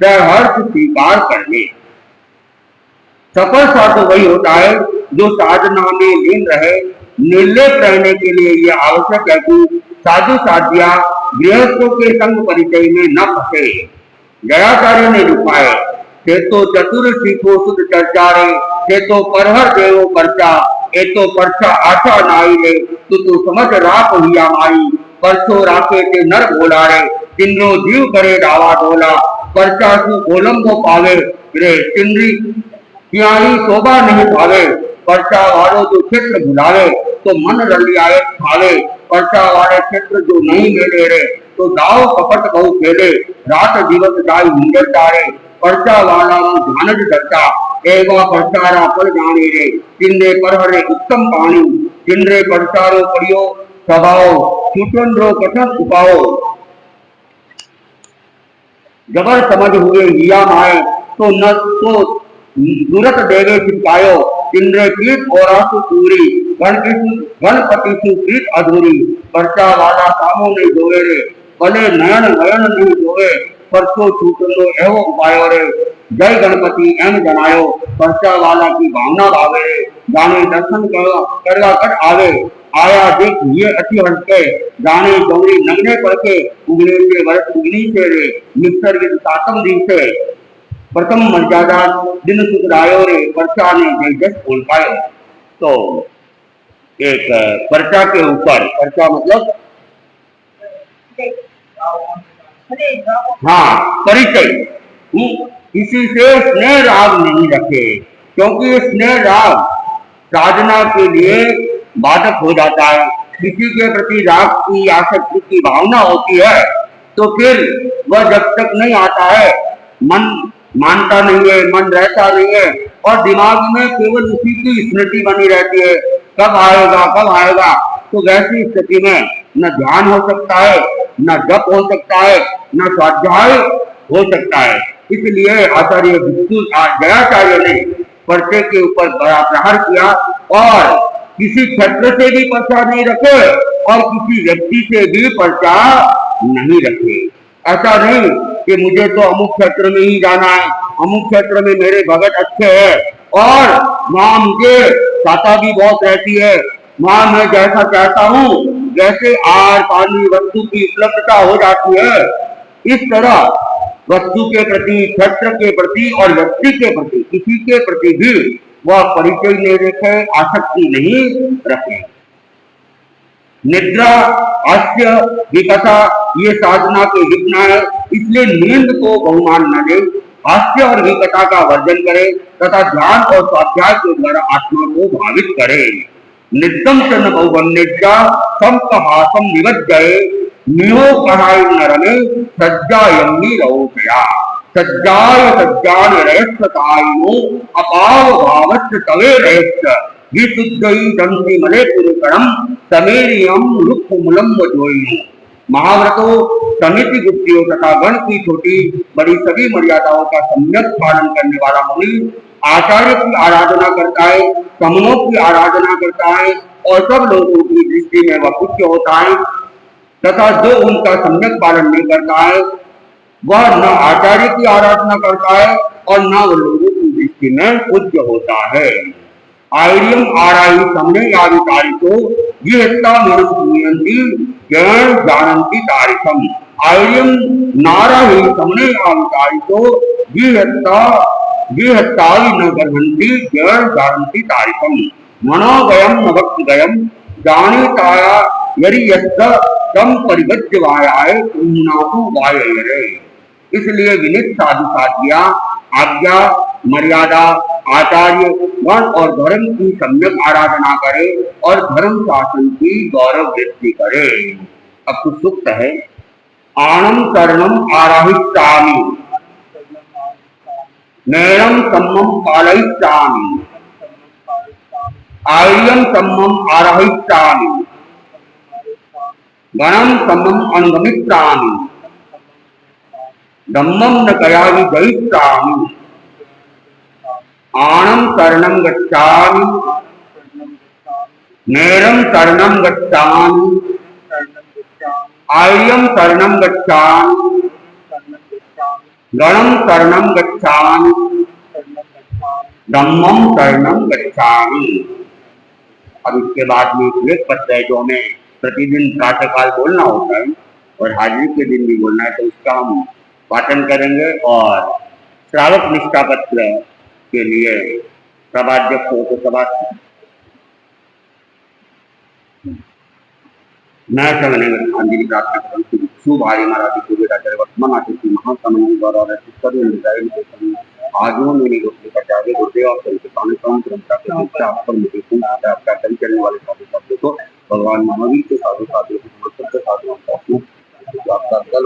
सहर्ष स्वीकार कर ले। सफल साधु वही होता है जो साधना में लीन रहे। निर्लेप रहने के लिए यह आवश्यक है कि साधु साधिया गृहस्थों के संग परिचय में न फंसे। दयाचार्य ने लिखा है, ते तो चतुर सीखो सुध चर्चा रे, ते तो परहर देवो परचा, ए तो परचा आशा नाई रे, तू समझ राख हिया माई, परसो राखे ते नर भोला रे, तिन्नो जीव करे डावा डोला, परचा सु ओलंबो पावे रे, तिनरी तिहारी शोभा नहीं पावे, पर्चा वालों जो क्षेत्र भुलावे तो मन रलियाए खावे, पर्चा वाले क्षेत्र जो नहीं मेले रे तो दाव कपट बहु खेले, रात दिवस दाई निंदर तारे, पर्चा वाला ध्यान डरता एवा पर्चारा पर जाने रे, तिंदे परहरे उत्तम पानी, तिंदरे पर्चारो पड़ियो स्वभाव, चुटंद्रो कथन उपाओ, जबर समझ हुए हिया माए तो न तो दूरत देवे चिपकायो, इंद्र कीट और पूरी गणपति सुप्रीत अधूरी, पर्चा वाला कामों ने जोवे रे, भले नयन नयन नहीं जोवे, परसों छूटलो एवं उपायो रे, जय गणपति एम जनायो, पर्चा वाला की भावना भावे रे, जाने दर्शन करवा कर आवे, आया देख ये अति हट के, जाने गौरी नगने पड़ के, उगने से वर्ष उगनी से रे, निसर्ग सातम दिन से प्रथम मर्यादा दिन सुधरायो रे, पर्चा ने जय जस बोल पायो। तो एक पर्चा के ऊपर, पर्चा मतलब हाँ परिचय, किसी से स्नेह राग नहीं रखे, क्योंकि स्नेह राग साधना के लिए बाधक हो जाता है। किसी के प्रति राग की आसक्ति की भावना होती है तो फिर वह जब तक नहीं आता है मन मानता नहीं है, मन रहता नहीं है और दिमाग में केवल उसी की स्मृति बनी रहती है, कब आएगा। तो वैसी स्थिति में न ध्यान हो सकता है, न जप हो सकता है, न स्वाध्याय हो सकता है। इसलिए आचार्य भिक्षु दयाचार्य ने पर्चे के ऊपर बड़ा प्रहार किया और किसी क्षेत्र से भी पर्चा नहीं रखे और किसी व्यक्ति से भी पर्चा नहीं रखे। ऐसा नहीं कि मुझे तो अमुक क्षेत्र में ही जाना है, अमुक क्षेत्र में मेरे भगत अच्छे हैं और वहां मुझे चाहता भी बहुत रहती है, वहां मैं जैसा चाहता हूँ जैसे आहार पानी वस्तु की उपलब्धता हो जाती है, इस तरह वस्तु के प्रति, क्षेत्र के प्रति और व्यक्ति के प्रति, किसी के प्रति भी वह परिचय नहीं रखे, आसक्ति नहीं रखे। निद्रा, हास्य, विकथा ये साधना के विघ्न है, इसलिए नींद को बहुमान न दे, हास्य और विकथा का वर्जन करे तथा ध्यान और स्वाध्याय के द्वारा आत्मा को भावित करे। नित्यम च न बहुवन्निजा संपहासम निवज्जये निहो कहाय नरमे सज्जायन्नी रहोषया सज्जाय सज्जान रहस्यतायिनो अपाव भावस्य तवे रहस्य विशुद्धई दंति मले पुरुकरम समेरियम रुक्ष मूलम वजोई। महाव्रतो समिति गुप्तियों तथा गण की छोटी बड़ी सभी मर्यादाओं का सम्यक पालन करने वाला मुनि आचार्य की आराधना करता है, समनों की आराधना करता है और सब लोगों की दृष्टि में वह पूज्य होता है, तथा जो उनका सम्यक पालन नहीं करता है वह न आचार्य की आराधना करता है और न वह लोगों की दृष्टि में पूज्य होता है। आयरियम आराई समने यावितारितो येत्ता मनुष्यन्ति ज्ञान जानन्ति तारिकम। आयरियम नाराहि समने यावितारितो येत्तावि न गर्भन्ति ज्ञान जानन्ति तारिकम। मनोगयम न भक्तिगयम जानीताया यदि यस्य तम परिवज्य वायाय पुण्यनाहु वायरे। इसलिए विनित साधु साध्या आज्ञा, मर्यादा, आचार्य, गण और धर्म की सम्यक आराधना करे और धर्म शासन की गौरव वृद्धि करे। अब कुछ सूक्त है। आनम कर्णम आराहिष्यामि नैरम सम्मम पालयिष्यामि आर्यम सम्मम आराहिष्यामि गणम सम्मम अनुगमिष्यामि धम्मम न कयामि जयिष्यामि आनम शरणं गच्छामि नैरं शरणं गच्छामि आर्यं शरणं गच्छामि गणं शरणं गच्छामि धम्मं शरणं गच्छामि। अब इसके बाद में एक पद है जो हमें प्रतिदिन प्रातःकाल बोलना होता है और हाजिरी के दिन भी बोलना है, तो उसका हम पाठन करेंगे और श्रावक निष्ठा पत्र के लिए सभाध्यक्ष हो तो सभा मैं समझने में गांधी की प्रार्थना करूँ शुभ आर्य महाराज को बेटा वर्तमान आतिथ्य महासमय द्वारा आजों में जागे गुरुदेव आप के पानी परंपरा के शिक्षा आप पर मुझे आपका कल चलने वाले साधु साधु को भगवान महावीर के साधु साधु के साधु आपका दल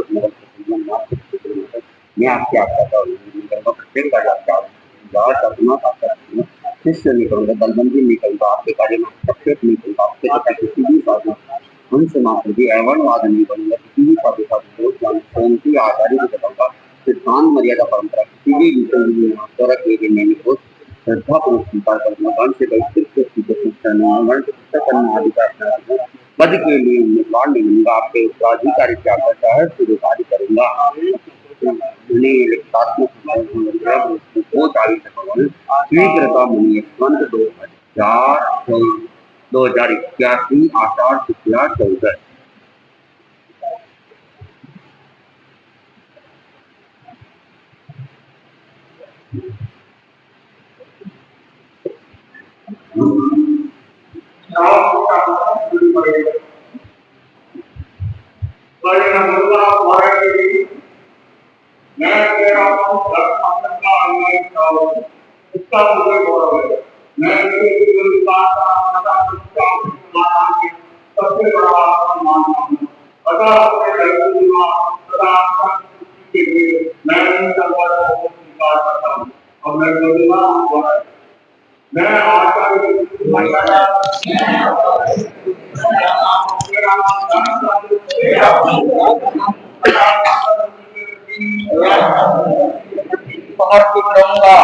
मैं आपके आपका प्रत्येक शिष्य नहीं करूंगा, दलबंदी नहीं करूंगा, आपके कार्य में हस्तक्षेप नहीं करूंगा, आपके तथा किसी भी साधु उनसे मात्र भी एवंवाद नहीं बनूंगा, किसी भी साधु साधु स्वयं की आचार्य को बताऊंगा, सिद्धांत मर्यादा परंपरा किसी भी विषय किए गए मैंने को श्रद्धापूर्वक स्वीकार करूंगा। गण से अधिकार पद के लिए उम्मीदवार नहीं बनूंगा, आपके उत्तराधिकारी क्या करता है कार्य करूंगा। शीघ्रता 2081 आषाढ़ शुक्ला 14। मैं कह रहा हूँ इसका मुझे गौरव है। मैं सबसे बड़ा मानता हूँ। अगर मैं स्वीकार करता हूँ और मैं बोलूंगा मैं समर्पित रहूंगा।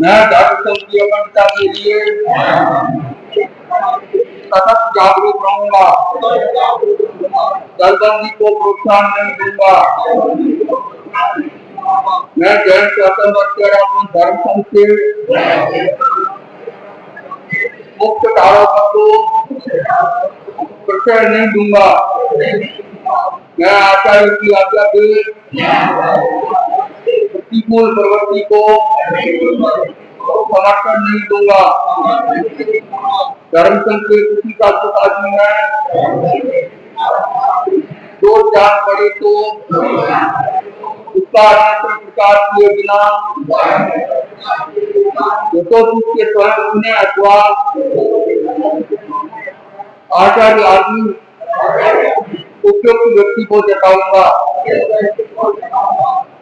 मैं धर्म की अखंडता के लिए सतत जागरूक रहूंगा। दलबंदी को प्रोत्साहन नहीं दूंगा। मैं जैन धर्म संघ के मुक्त आरोपों को प्रश्रय नहीं दूंगा। मैं आचार्य की आज्ञा के प्रतिकूल प्रवृत्ति को समर्थन नहीं दूंगा। धर्मचंद के किसी का पिताजी है, दो चार पड़े तो उसका नेत्र प्रचार किए बिना के स्वयं उन्हें अथवा आचार्य आदि उपयुक्त व्यक्ति को जताऊंगा।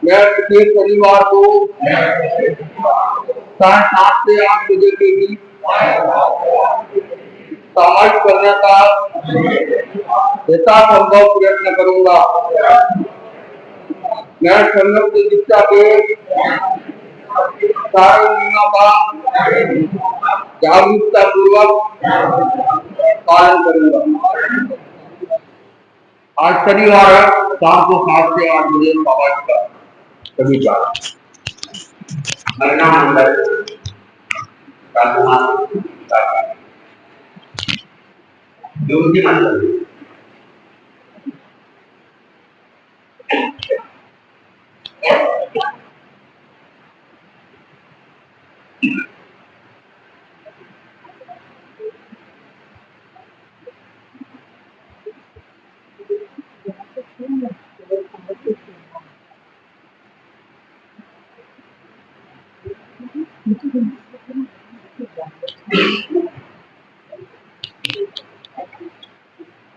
मैं प्रत्येक शनिवार को 7:30 से 8 बजे के बीच सामाजिक करने का यथासंभव प्रयत्न करूंगा। मैं संगम की दीक्षा के सारे नियमों का जागरूकता पूर्वक पालन करूंगा। आज शनिवार है, शाम को 7 से 8 बजे समाज का सभी का महिला मंडल योगी मंडल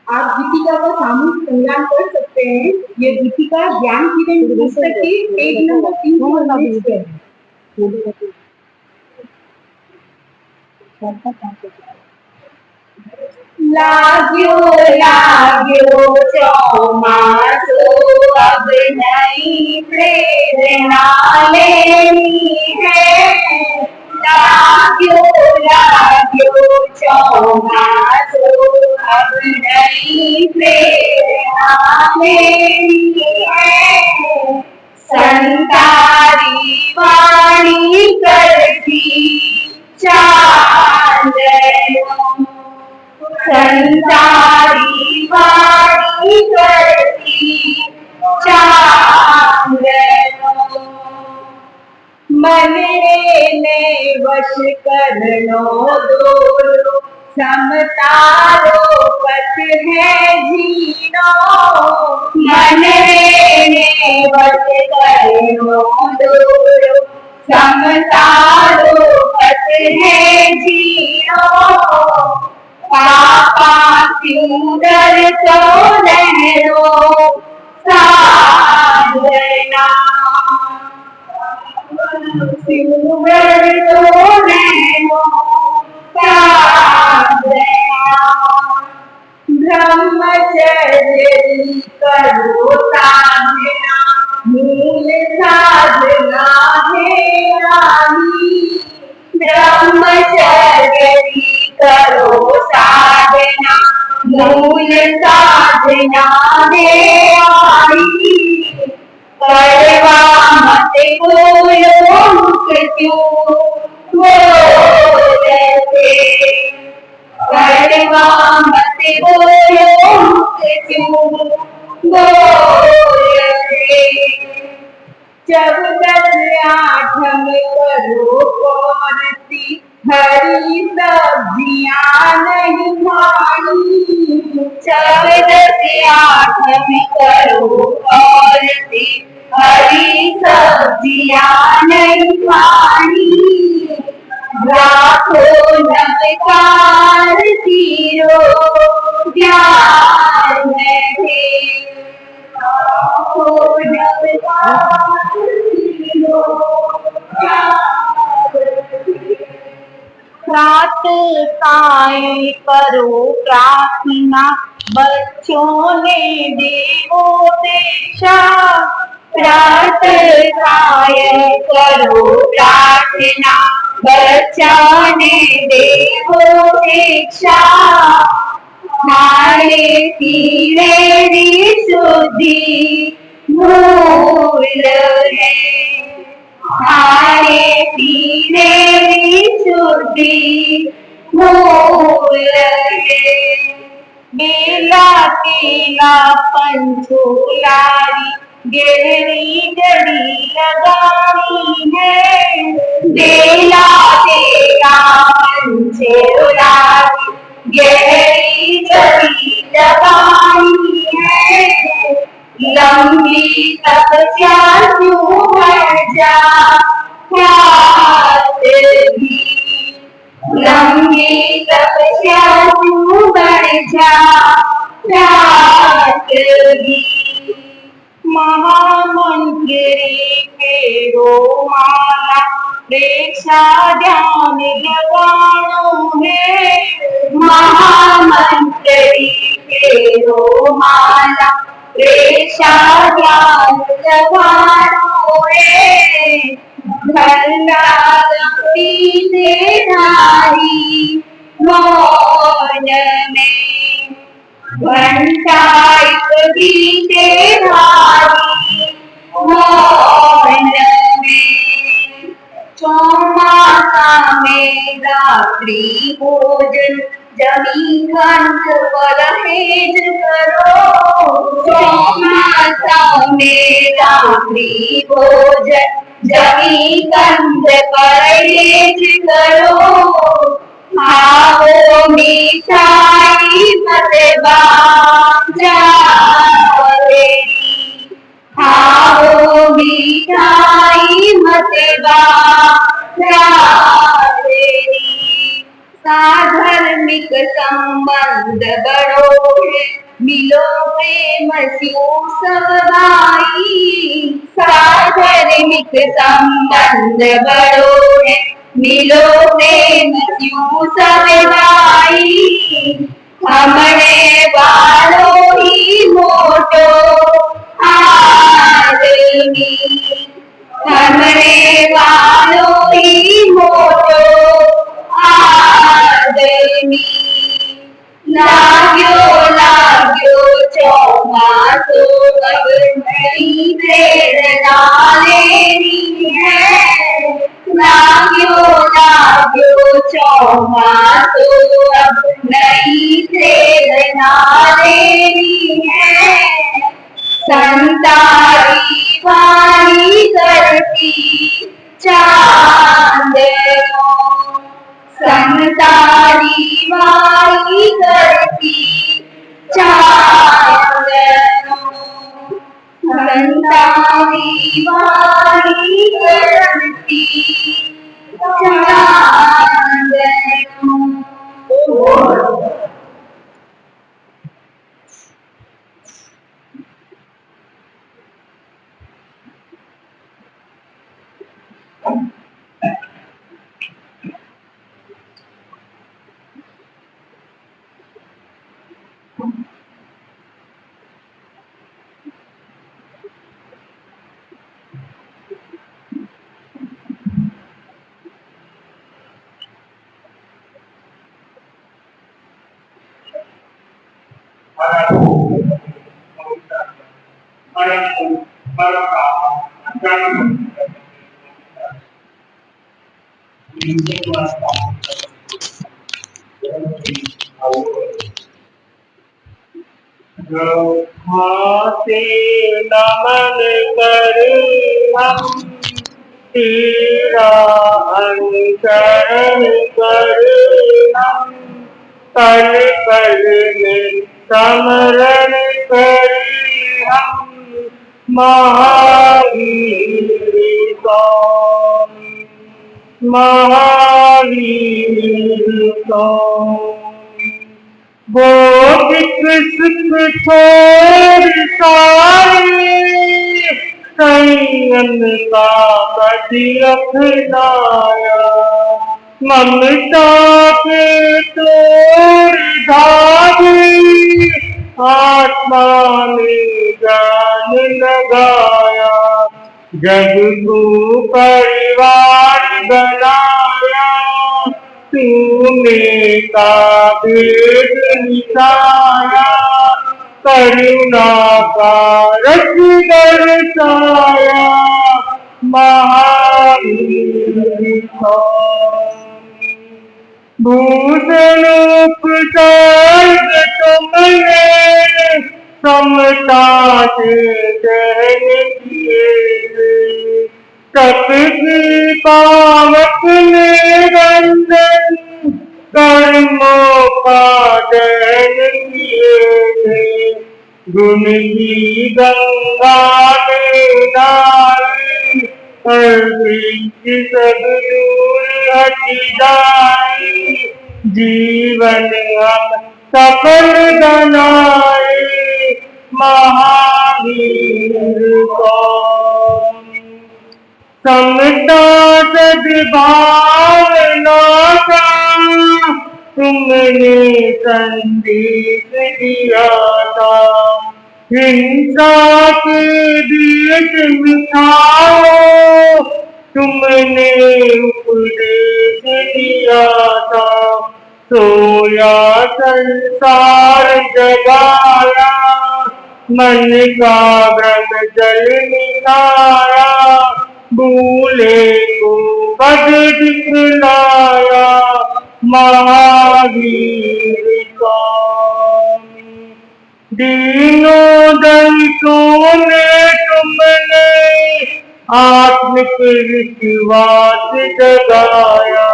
आप गीतिका का सामूहिक संज्ञान कर सकते हैं। ये गीतिका ज्ञान किरण की पुस्तक की पेज नंबर 3 पे है। लाग्यो लाग्यो चौमासो अब नई प्रेरणा लेनी है। लाग्यो लाग्यो चौमासो अब नई प्रेरणा लेनी है। संतारी वाणी करती चांदनो, संतारी वाणी करती चांदनो। मन ने वश करनो दोलो, समतारो पथ है जीनो। मन ने वश करनो दोलो, समतारो पथ है जीनो। पापा क्यों डरतो रहनो साधना, क्यों डरतो रहनो साधना। ब्रह्मचर्य करो साधना, मूल साधना है रानी। ब्रह्मचर्य करो साधना, मूल साधना है रानी। करवा मत बोलो मुख क्यों बोलते, करवा मत बोलो मुख क्यों बोलते। जब 10-8 में करो पौरती, हरी सब्जियां नहीं खानी। जब 10-8 में करो पौरती, हरी सब्जियां नहीं खानी। राखो नमकार तीरो ध्यान में, राखो नमकार तीरो प्रातः काल करो प्रार्थना, बच्चों ने देवो दीक्षा। प्रातः काल करो प्रार्थना, बच्चों ने देवो दीक्षा। खाने पीने की शुद्धि मूल है, खाने पीने की शुद्धि मूल है। बेला केला पंचोलारी, गहरी जड़ी लगानी है, बेला तेरा मन से उड़ा दी। गहरी जड़ी लगानी है, लंबी तपस्या क्यों बढ़ जा प्यास भी, लंबी तपस्या क्यों बढ़ जा प्यास भी। महामंत्र फेरो माला प्रेक्षा ध्यान लगानो है, महामंत्र फेरो माला प्रेक्षा ध्यान लगानो है। भला गति से नारी मौन में, घंटाई गीते भारी मौन में। चौमासा में रात्रि भोजन जमी कंठ परहेज करो, चौमासा में रात्रि भोजन जमी कंठ परहेज करो। खाओ मिठाई मत बाजा तेरी, खाओ मिठाई मत बाजा तेरी। साधर्मिक संबंध बड़ो है, मिलो प्रेम स्यो सब भाई। साधर्मिक संबंध बड़ो है, मिलो प्रेम स्यो सब भाई। हमने वालो ही मोटो आदमी, हमने वालो ही मोटो आदमी। लाग्यो लाग्यो चौमासो अब नई प्रेरणा लेनी है, लाग्यो लाग्यो चौमासो अब नई प्रेरणा लेनी है। संतारी वारी करती चांदनो, संतारी वारी करती चांदनो, संतारी वारी करती चांदनो। हाथे नमन कर हम तेरा अनुसरण कर हम, पल पल में स्मरण कर हम महावीर कौन, महावीर कौन। भौतिक सुख छोड़ सारे संयम का कभी अपनाया, ममता के तोड़ धागे आत्मा में जान लगाया। जग को परिवार बनाया, तूने का भेद निभाया, करुणा का रस बरसाया, महावीर कौन। भूषण उपचार तुमने समता से दहन किए, सबकी पावक में बंधन कर्मों का दहन किए। गुण की गंगा में नाई सब दूर हट जाए, जीवन हम सफल बनाए, महावीर को समता सद्भावना का तुमने संदेश दिया था। हिंसा के बीच मिटाओ तुमने उपदेश दिया था। सोया संसार जगाया, मन का भ्रम जल मिटाया, भूले को पद दिखलाया, महावीर कौन। दीनों दलितों में तुमने आत्मिक विश्वास जगाया,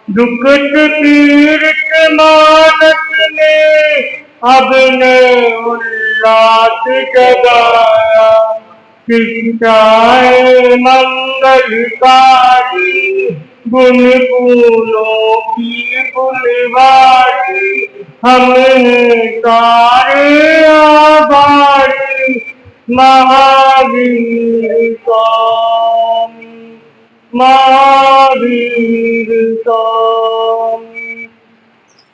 दुख पीड़ित मानस में अब ने उल्लास जगाया। शिक्षाएं मंगलकारी, गुण फूलों की फुलवारी, हमें सारे आभारी, महावीर स्वामी, महावीर स्वामी।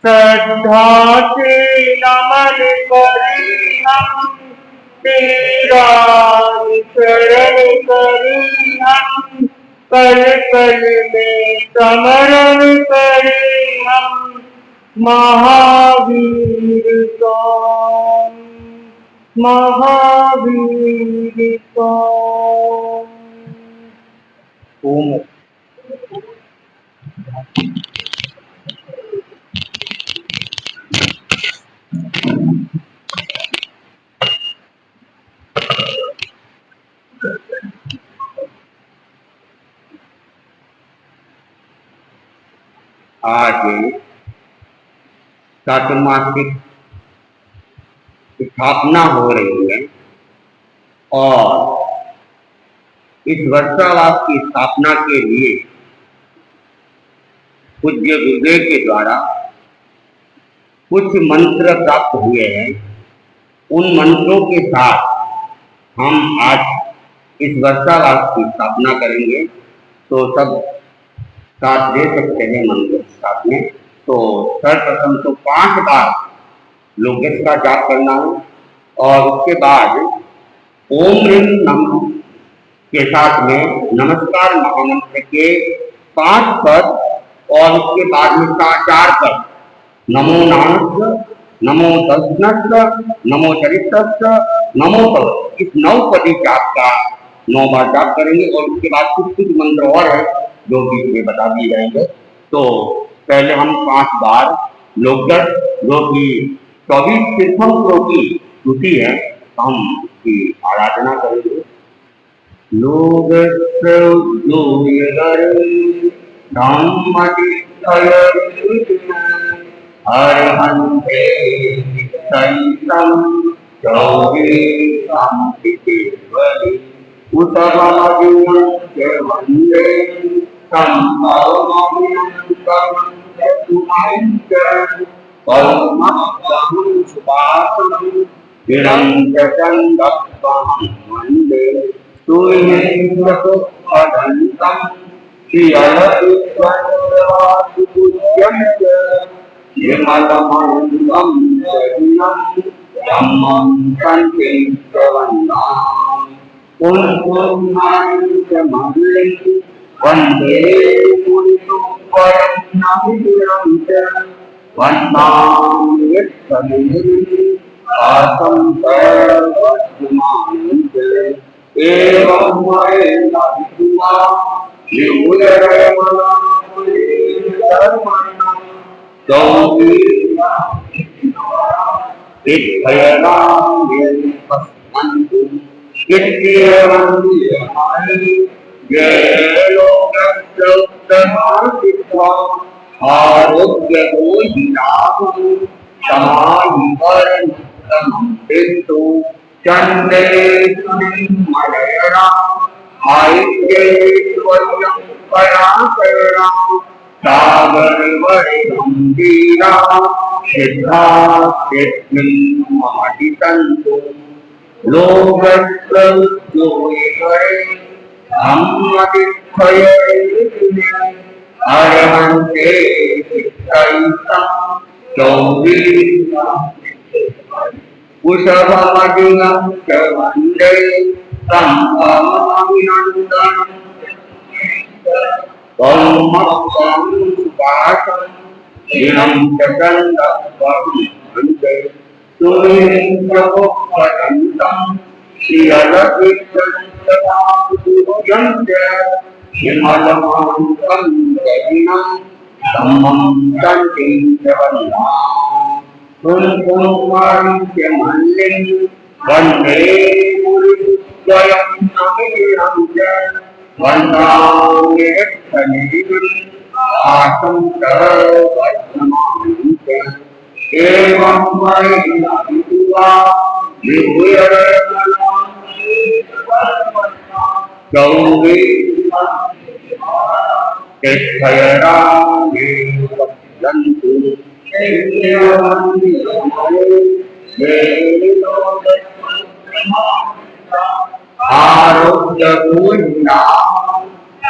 श्रद्धा से नमन करें हम, तेरा शरण करें हम, पल पल में स्मरण करें हम, महावीर स्वामी, महावीर स्वामी। ओम। आज चातुर्मासिक स्थापना हो रही है और इस वर्षावास की स्थापना के लिए पूज्य गुरुदेव के द्वारा कुछ मंत्र प्राप्त हुए हैं। उन मंत्रों के साथ हम आज इस वर्षावास की स्थापना करेंगे। तो सब साथ दे सकते हैं मंत्र साथ में। तो सर्वप्रथम तो 5 बार लोकेश का जाप करना है और उसके बाद ओम ह्रीं नमः के साथ में नमस्कार महामंत्र के 5 पद और उसके बाद में 4 पद, नमो नारायण, नमो तस्मत्, नमो चरितस्य, नमो तव, इस 9 पदी जाप का 9 बार जाप करेंगे। और उसके बाद कुछ मंत्र और है जो बीच में बता दिए जाएंगे। तो पहले हम 5 बार लोकदर्श जो कि 24 तीर्थंकरों की स्तुति है, हम की आराधना करेंगे। अर्हन्ते सैतं चौबीसंतिकेवली उतममदिनस्य वन्दे संभवमभिनन्दमञ्च पद्मभवं सुवासं हिरण्यचन्दत्वं वन्दे सूर्येन्द्रसुखदन्तं श्रियलतित्वन्दवासुपूज्यं च विमलमण्डलं शरीरं धम्मं सङ्कीर्तवन्दाम् पुण्यमल्लिं वन्दे मुनिसुवरं नमिरं च वन्दामि यत्समेतं सर्वस्मान् च एवं वरेण्यं विदुषा विभुरमणं गौरी नित्यवन्दितमणि ये लोकस्तोत्रमार्गित्वा आरोग्यगोहिनाहं समाहिवरमुत्तमं बिन्दु चण्डे मलयरा आय्ये त्वयं पराशरा सागरवरगम्भीरा सिद्धा सिद्धिमादितन्तु लोकस्योरे धम्मतिथये अरहन्ते चित्तैतं चौबीसं कुशभमदिनं च वन्दे तं अमभिनन्दनं कौमक्तं सुवासं दिनं च गन्धर्वं वन्दे सुरेन्द्रमुपरन्तं श्रियलकितन्तराभुजं च विमलमान्तं जगिनं धम्मं शान्तिं च वन्दामि कुङ्कुममाल्यमल्लिं वन्दे मुनिद्वयं समीरं च वन्दामि रक्षणीयम् आसं तव वर्धमानं च एवं मयिवा गौरी तिष्ठयरामे वदन्तु आरोग्यपूर्णा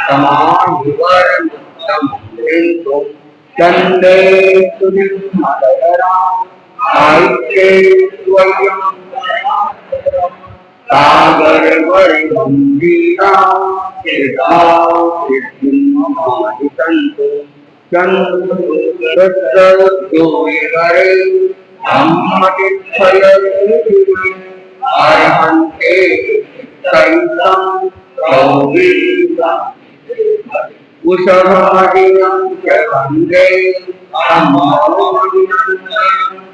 समाधिवरमुत्तमं बिन्दु चन्दे सुनिर्मलयरा आय्ये त्वयं सागरवरगम्भीरा सिद्धा सिद्धिमादितन्तु चन्द्रदोषे धम्मतिथये अरहन्ते चित्तैतं चौबीसं कुशभमदिनं च वन्दे अमोघमदिनं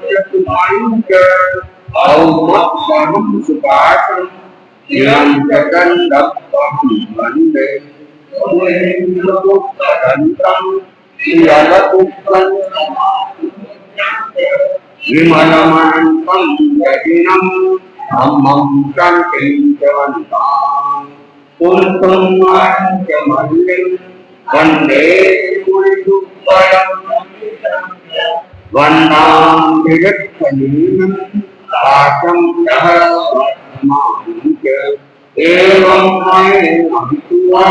च सुमं च औमत्सरं सुपाशं चिरं च गन्धर्वं वन्दे सुरेन्द्रमुपरन्तं श्रियलकुप्तं विमलमनन्तं जगिनं धम्मं शान्तिं च वन्दामि पुरुषं च मल्लिं वन्दे मुनिदुःखं वन्दामि रक्षणीयम् आसं तव वर्धमानं च एवं मयिवा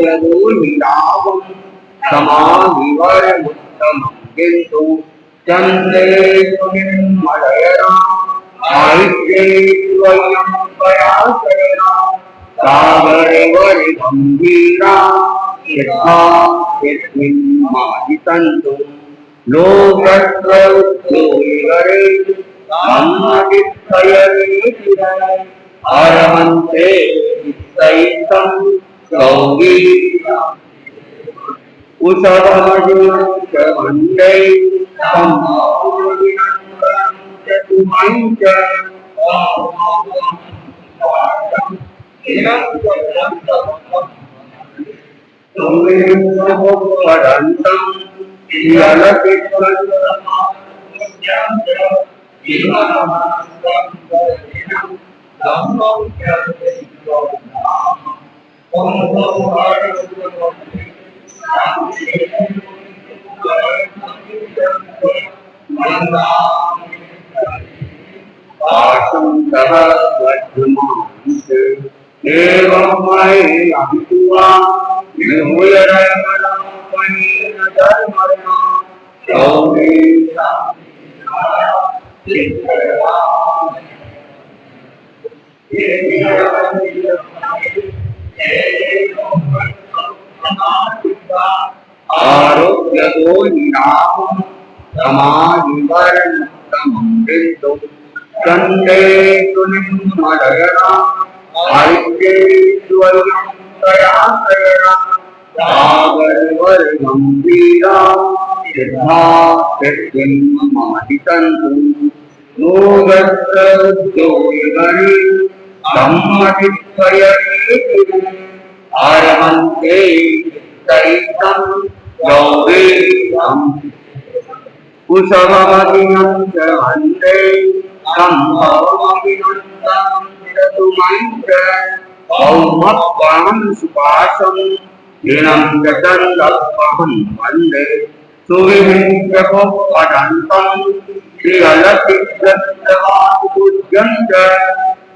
आरोग्यगोहिनाहं समाधिवरमुत्तमं बिन्दु चन्द्रे सुनिर्मलयरा आय्ये त्वयं पराशरा सागरवरगम्भीरा सिद्धा सिद्धिमादितन्तु लोकस्योरे धम्मतिथये अरहन्ते चित्तैतं चौबीसं कुशभमदिनं च वन्दे तं अमभिनन्दनं च सुमं च सुरेन्द्रमुपरन्तं आसन्तः वर्धमानं च एवं मयिवा निर्भयरमणेन धर्मणा आरोग्यगोहिनाहं समाधिवरमुत्तमं बिन्दु कंदे सुनिर्मलयना आयुष्ये स्वयंकराकरणा सागरवर गंभीरा सिद्धा सिद्धिमादितन्तु नोगस्योगरि सम्मतित्वयेति आरमन्ते सहितं योगेशम् कुशलमधिनं च वन्दे सम्भवमभिनन्दनं चतुमन्त्र औमत्परं सुपाशं दीनं च दण्डपहं वन्दे सुविहिंसकोपदन्तं श्रीललितप्रवासपूज्यं च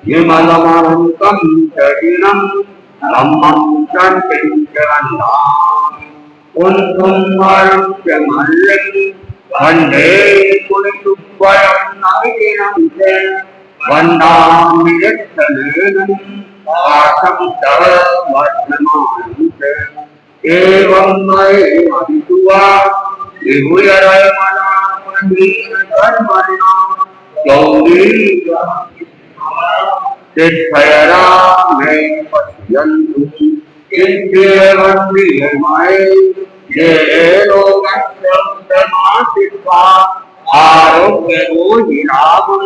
विमलमनन्तं च दीनं धम्मं शान्तिं च वन्दामि कुन्थुं च मल्लिं वन्दे कुलसुभ्वयं नवीनं च वन्दामि यत्तलेनं पाठं तव वर्धमानं च एवं मयेमभितुवा विभूयरमणामणीकर्मणा गौरी सिद्धयरा मे पश्यन्तु सिद्ध्यवन्दिर्मये ये लोकस्यमासित्वा आरोग्यको हिरावं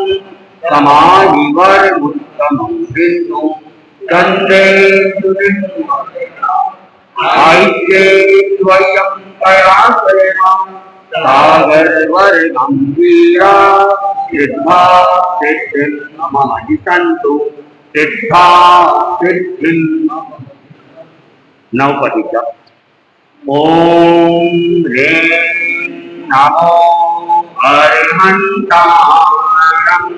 समाधिवर्मुत्तमं विष्णु कन्दे आयुष्ये स्वयं पराशरेण सागरवर्गम्भीरा सिद्धा सिद्धिर्ममहिषन्तु सिद्धा सिद्धिं नवपदिका ओम ह्रीं नमो अरिहन्तारम्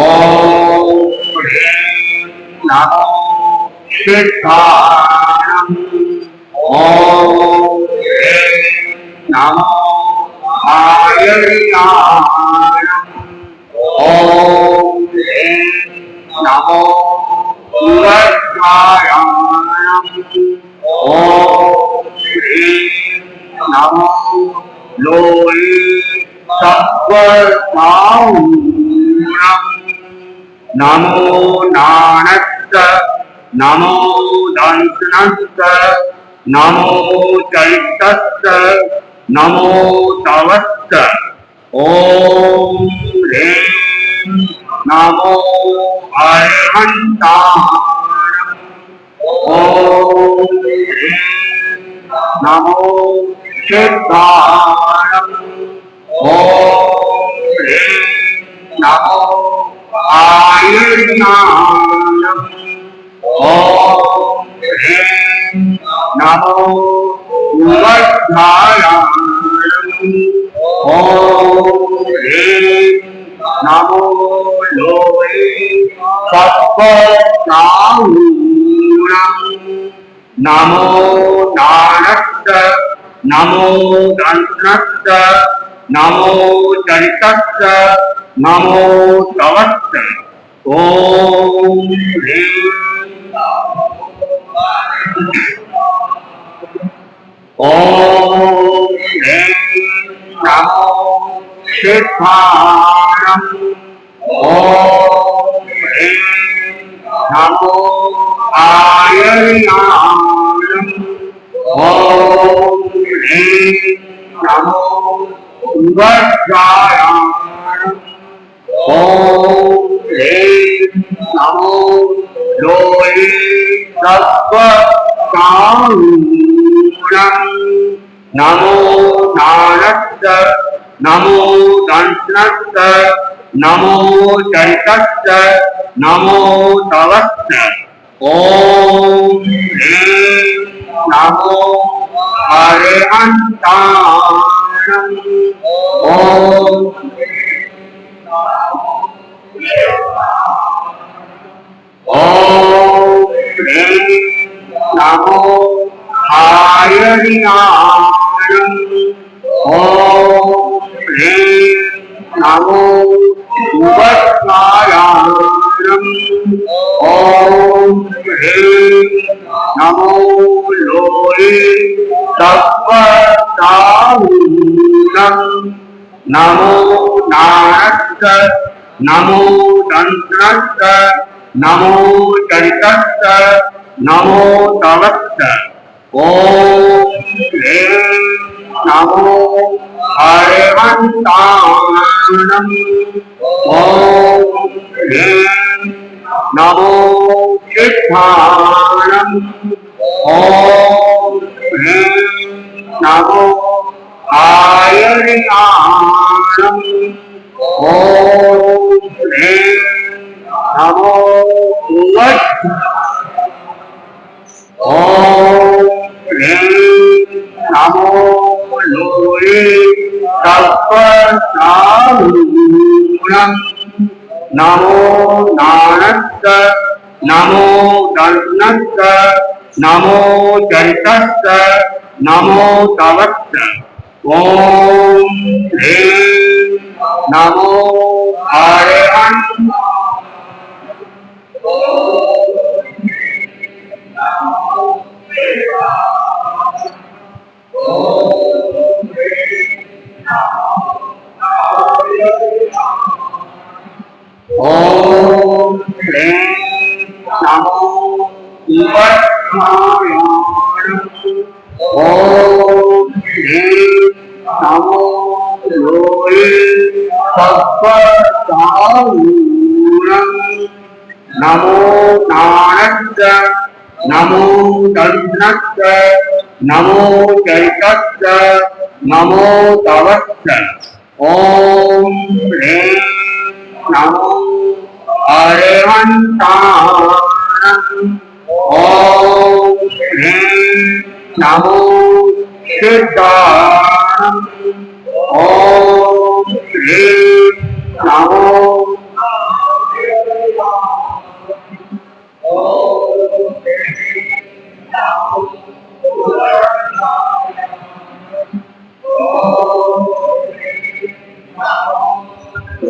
ओम ह्रीं नमो सिद्धारम् ओम ह्रीं नमो आयर्याणम् ओम ह्रीं नमो उरगायाणम् ओम ह्रीं नमो लोये सत्वसाऊणम् नमो नानस्त नमो दंशनस्त नमो चैतस्त नमो तवस्त ओम ह्रीं नमो अरिहन्तारम् ओम ह्रीं नमो सिद्धारम् ओम ह्रीं नमो आयुर्नानम् ओम ह्रीं नमो उवध्यायाणम् ओम ह्रीं नमो लोये सत्वसाऊणम् नमो नानस्त नमो दंशनस्त नमो चरितस्त नमो तवस्त ओम ह्रीं ओम ह्रीं नमो सिद्धारम् ओम ह्रीं नमो आयर्याणम् ओम ह्रीं नमो उवध्यायाणम् ओम ह्रीं नमो लोये सत्वसाऊणम् नमो नानस्त नमो दंशनस्त नमो चरितस्त नमो तवस्त ओम ह्रीं नमो अरिहन्तारम् ओम ओम ह्रीं नमो आयर्याणम् ओम ह्रीं नमो उवध्यायाणम् ओम ह्रीं नमो लोये सत्वसाऊणम् नमो नानस्त नमो दंत्रस्त नमो चरितस्त नमो तवस्त ओम ह्रीं नमो अरहंताणम् ओम ह्रीं नमो सिद्धाणम् ओम ह्रीं नमो आयर्याणम् ओम ह्रीं नमो उवत् ओम ह्रीं नमो लोये तत्परतारूणम् नमो नानस्त नमो दर्शनस्त नमो चरितस्त नमो तवस्त ओम ह्रीं नमो अरहंत ओम ह्रीं नमो उपस्थायाम् ओम ह्रीं नमो लोये तत्परतारूणम् नमो नानस्त नमो दर्शनस्त नमो चैतस्य नमो तवस्त ओम ह्रीं नमो अरहंताणम् ओम ह्रीं नमो सिद्धाणम् ओम ह्रीं नमो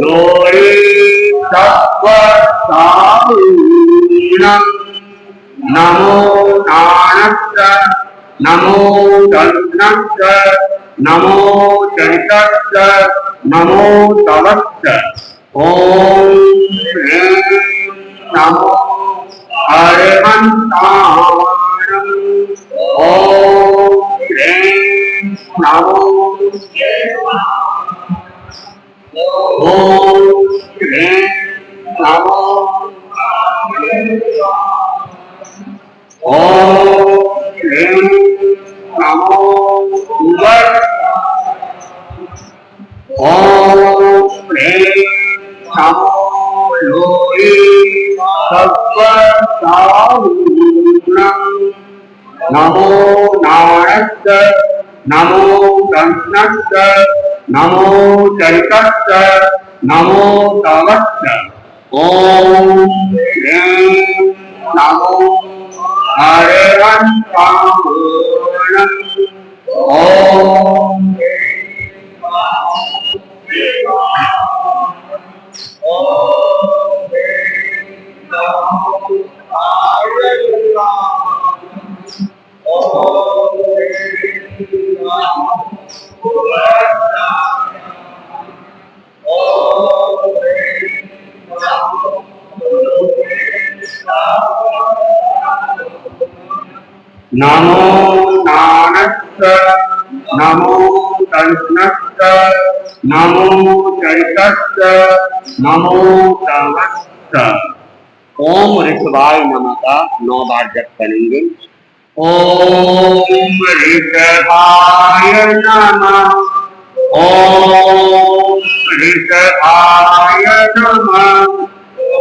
लोये तत्परतारूणम् नमो नानस्त नमो दर्शनस्त नमो चरितस्त नमो तवस्त ओम ह्रीं नमो अरहंताणम् ओम ह्रीं नमो ओम ह्रीं नमो ओम ह्रीं नमो उवत् ओम ह्रीं नमो लोये तत्परतारूणम् नमो नानस्त नमो दंशनस्त नमो चरितस्त नमो तवस्त ओम ह्रीं नमो अरहंताणम् ओम नमो नानस्त नमो दंशनस्त नमो चरितस्त नमो तवस्त ओम ऋषभाय नमः का 9 बार जप करेंगे। ओम ऋषभाय नमः ओम ऋषभाय नमः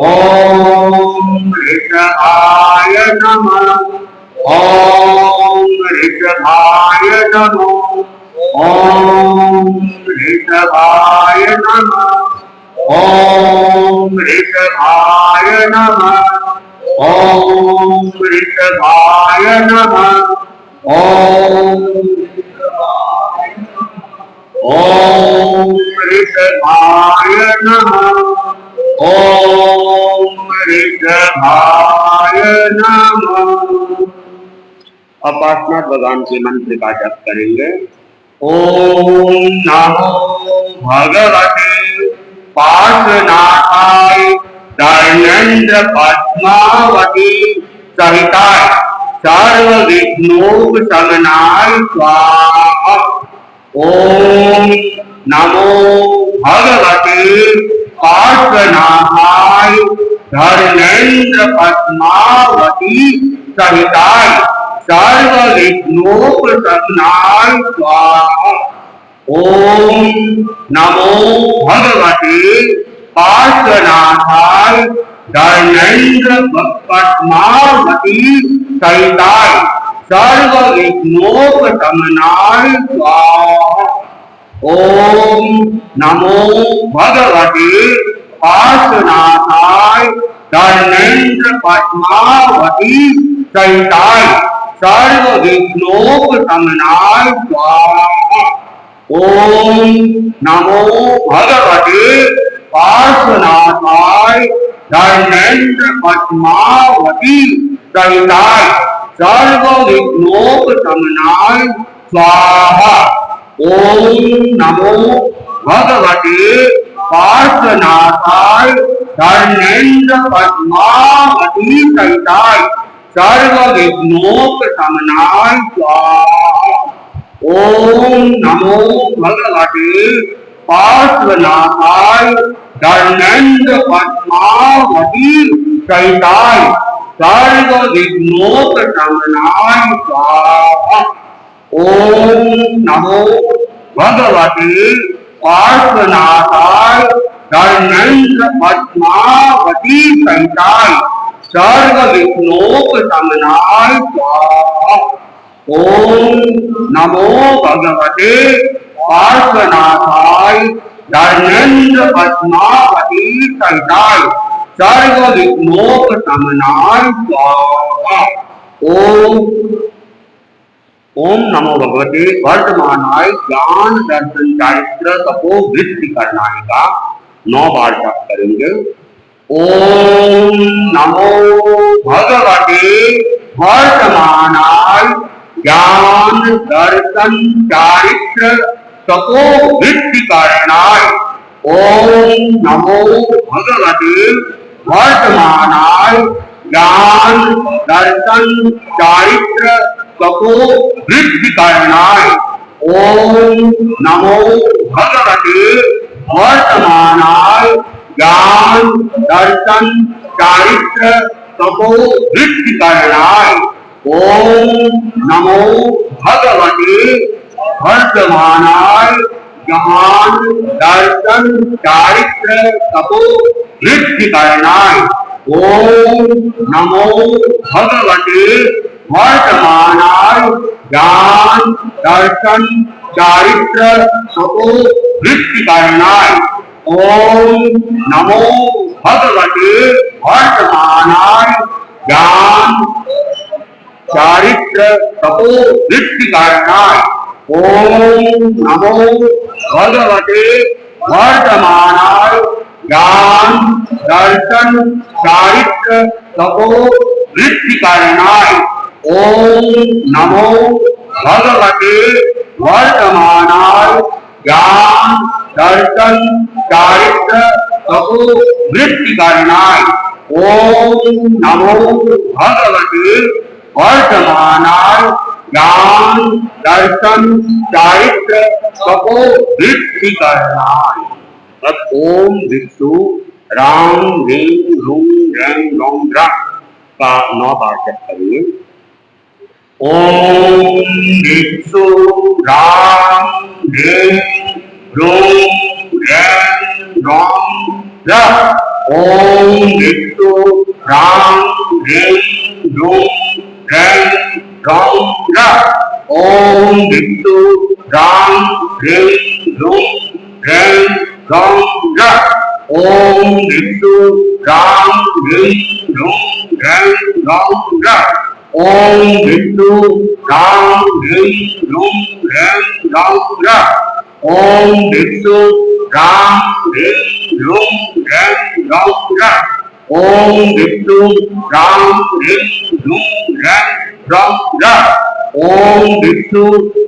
ओम ऋषभाय नमः ओम ऋषभाय नमः ओम ऋषभाय नमः ओम ऋषभाय नमः ओम ऋषभाय नमः ओम ऋषभाय नमः ओम ऋषभाय नमः। अब पार्श्वनाथ भगवान के मंत्र का जप करेंगे। ओम नमो भगवते पार्श्वनाथाय धर्मेन्द्र पद्मावती सहिताय सर्व विघ्नोपशमनाय स्वाहा। ओम नमो भगवते पार्श्वनाथाय धर्मेन्द्र पद्मावती सहिताय सर्व विघ्नोपशमनाय स्वाहा। ओम नमो भगवते पार्श्वनाथाय धर्मेन्द्र पद्मावती सहिताय सर्व विघ्नोपशमनाय स्वाहा। ओम नमो भगवते पार्श्वनाथाय धर्मेन्द्र पद्मावती सहिताय सर्व विघ्नोपशमनाय स्वाहा। ओम नमो भगवते पार्श्वनाथाय धर्मेन्द्र पद्मावती सहिताय सर्व विघ्नोपशमनाय स्वाहा। ओम नमो भगवते पार्श्वनाथाय धर्मेन्द्र पद्मावती सहिताय सर्व विघ्नोपशमनाय स्वाहा। ओम नमो भगवते पार्श्वनाथाय धर्मेन्द्र पद्मावती सहिताय सर्व विघ्नोपशमनाय स्वाहा। ओम नमो भगवते पार्श्वनाथाय धर्मेन्द्र पद्मावती सहिताय सर्व विघ्नोपशमनाय स्वाहा। ओम नमो भगवते पार्श्वनाथाय धर्मेन्द्र पद्मावती सहिताय सर्व विघ्नोपशमनाय स्वाहा। ओम नमो भगवते वर्तमानाय ज्ञान दर्शन चारित्र तपो वृत्ति करनाय का 9 बार जप करेंगे। ओम नमो भगवते वर्तमानाय ज्ञान दर्शन चारित्र तपो वृत्ति करनाय। ओम नमो भगवते वर्तमानाय ज्ञान दर्शन चारित्र तपो वृत्ति करनाय। ओम नमो भगवते वर्तमानाय ज्ञान दर्शन चारित्र तपो वृत्ति करनाय। ओम नमो भगवते वर्तमानाय ज्ञान दर्शन चारित्र तपो वृत्ति करनाय। ओम नमो भगवते वर्तमानाय ज्ञान दर्शन चारित्र तपो वृत्ति करनाय। ओम नमो भगवते वर्तमानाय ज्ञान चारित्र तपो वृत्ति करनाय। ओम नमो भगवते वर्तमानाय ज्ञान दर्शन चारित्र तपो वृत्ति करनाय। ओम नमो भगवते वर्तमानाय ज्ञान दर्शन चारित्र तपो वृत्ति करनाय। ओम नमो भगवते वर्तमानाय ज्ञान दर्शन चारित्र तपो वृत्ति करनाय। अब ओम विष्णु राम ह्रीं रूं रैं रौं रः का 9 बार जप करिए। ओम विष्णु राम ह्रीं रूं रैं रौं रः। ओम विष्णु राम ह्रीं रूं रैं रौं रः। ओम विष्णु राम ह्रीं रूं रैं रौं रः। ओम विष्णु राम ह्रीं रूं रैं रौं रः। ओम विष्णु राम ह्रीं रूं रैं रौं रः। ओम विष्णु राम ह्रीं रूं रैं रौं रः। ओम विष्णु राम ह्रीं रूं रैं रौं रः। ओम विष्णु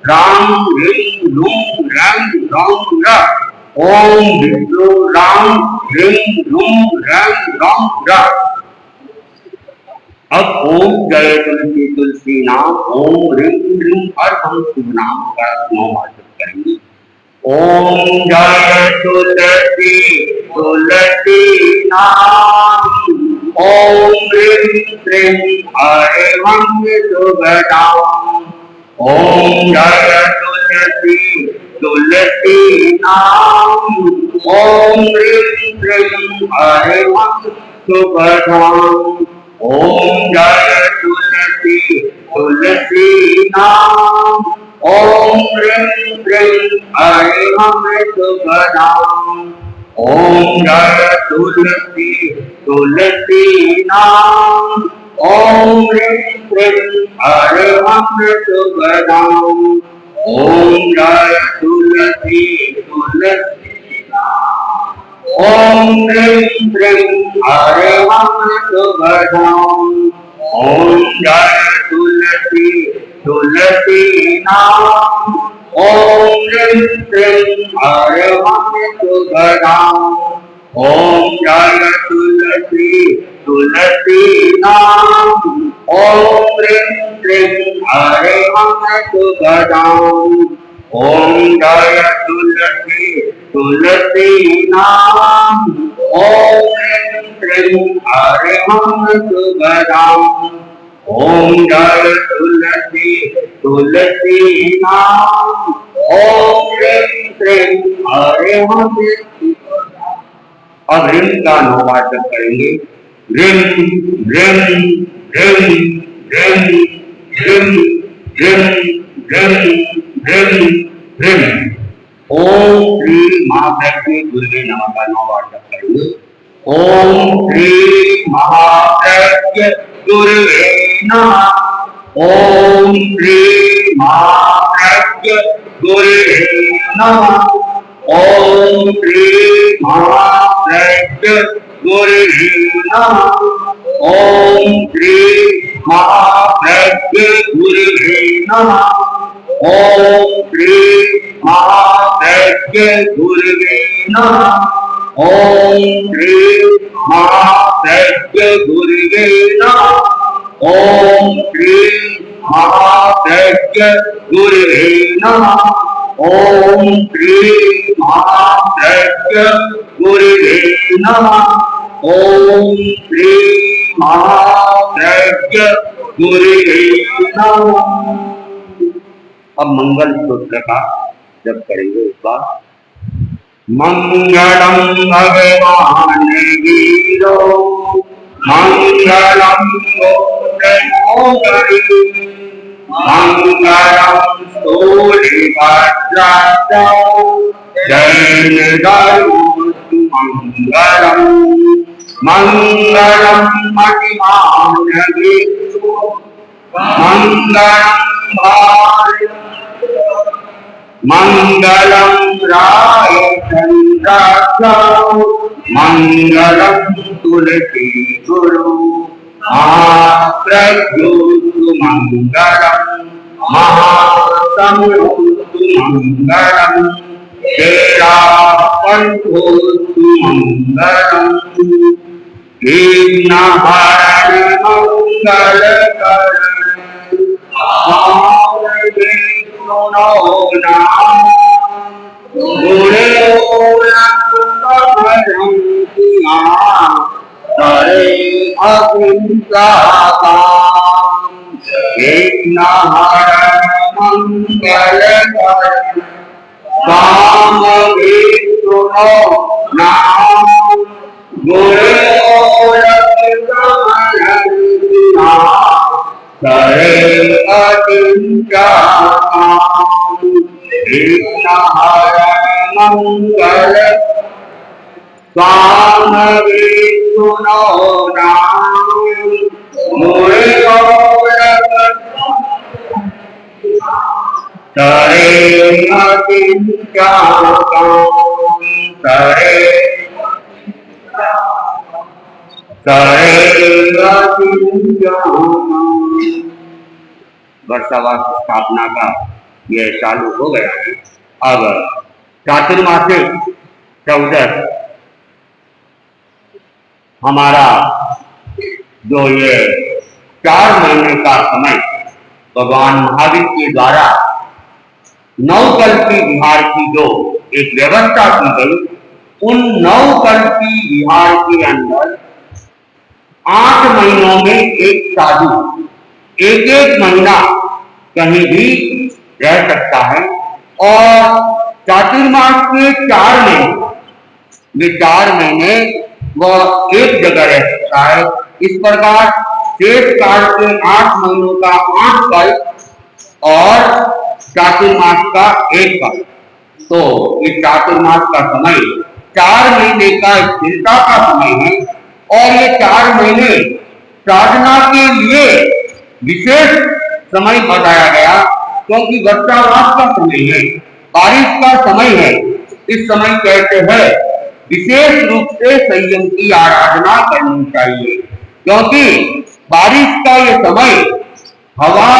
राम ह्रीं रूं रैं रौं रः। ओम विष्णु राम ह्रीं रूम रं रं र। अब ओम जय तुलसी तुलसी नाम ओम ह्रीं ह्रीं हर हम शुभ नाम का 9 बार जप करेंगे। ओम जय तुलसी तुलसी नाम ओम ह्रीं ह्रीं हरे हम शुभ नाम। ओम जय तुलसी तुलसी नाम ओम ह्रीं ह्रीं हरे हम शुभ नाम। ओम जय तुलसी तुलसी नाम ओम ह्रीं ह्रीं हरे हम शुभ नाम। ओम जय तुलसी तुलसी नाम ओम ह्रीं ह्रीं हरे हम शुभ नाम। ओम जय तुलसी तुलसी नाम ओम ह्रीं ह्रीं हरे हम शुभ नाम। ओम जय तुलसी तुलसी नाम ओम ह्रीं ह्रीं हरे हम शुभ नाम। ओम जय तुलसी तुलसी नाम ओम ह्रीं ह्रीं हरे हम शुभ नाम। ओम जय तुलसी तुलसी नाम ओम ह्रीं ह्रीं हरे हम शुभ नाम। ओम जय तुलसी तुलसी नाम ओम ह्रीं ह्रीं हरे हम। अब ह्रीं का 9 बार जप करेंगे। ह्रीं ह्रीं ह्रीं ह्रीं ह्रीं ह्रीं ह्रीं ह्रीं ह्रीं। ओम श्री महाप्रज्ञ गुरुवे नमः का 9 बार जप करेंगे। ओम श्री महाप्रज्ञ गुरुवे नमः। ओम श्री महाप्रज्ञ गुरुवे नमः। ओम श्री महाप्रज्ञ गुरुवे नमः। ओम श्री महाप्रज्ञ गुरुवे नमः। ओम श्री महाप्रज्ञ गुरुवे नमः। ओम श्री महाप्रज्ञ गुरुवे नमः। ओम श्री महाप्रज्ञ गुरुवे नमः। ओम श्री महाप्रज्ञ गुरुवे नमः। ओम श्री महाप्रज्ञ गुरुवे नमः। अब मंगल सूत्र का जप करेंगे इस बार। मंगलम भगवान वीरो मंगलम गोत्रमोदरी मंगलम सूर्यभद्राय जय गरुड़ मंगलम मंगलम मणिमान विष्णु मंगलम भार्य मंगलम राय चंद्राक्षो मंगलम तुलसी गुरु महाप्रज्ञोतु मंगलम महासमृतु मंगलम शेरापंथोतु मंगलम विघ्नहरण मंगलकरण करे अहिंसा मंगल काम विष्णु नाम करे अहिंसा मंगल स्वाम विष्णु नाम करे अहिंसा करे वर्षावास स्थापना का यह चालू हो गया है। अब चातुर्मासे 14 हमारा जो ये 4 महीने का समय भगवान महावीर के द्वारा नवकल्पी विहार की जो एक व्यवस्था की गई, उन नवकल्पी विहार के अंदर 8 महीनों में एक साधु एक एक महीना कहीं भी रह सकता है और चातुर्मास के 4 महीने, ये 4 महीने वह एक जगह रह सकता है। इस प्रकार शेष काल के 8 महीनों का 8 काल और चातुर्मास का 1 काल, तो ये चातुर्मास का समय 4 महीने का स्थिरता का समय है और ये 4 महीने साधना के लिए विशेष समय बताया गया, क्योंकि वर्षावास का समय है, बारिश का समय है। इस समय कहते हैं विशेष रूप से संयम की आराधना करनी चाहिए, क्योंकि बारिश का ये समय हवा,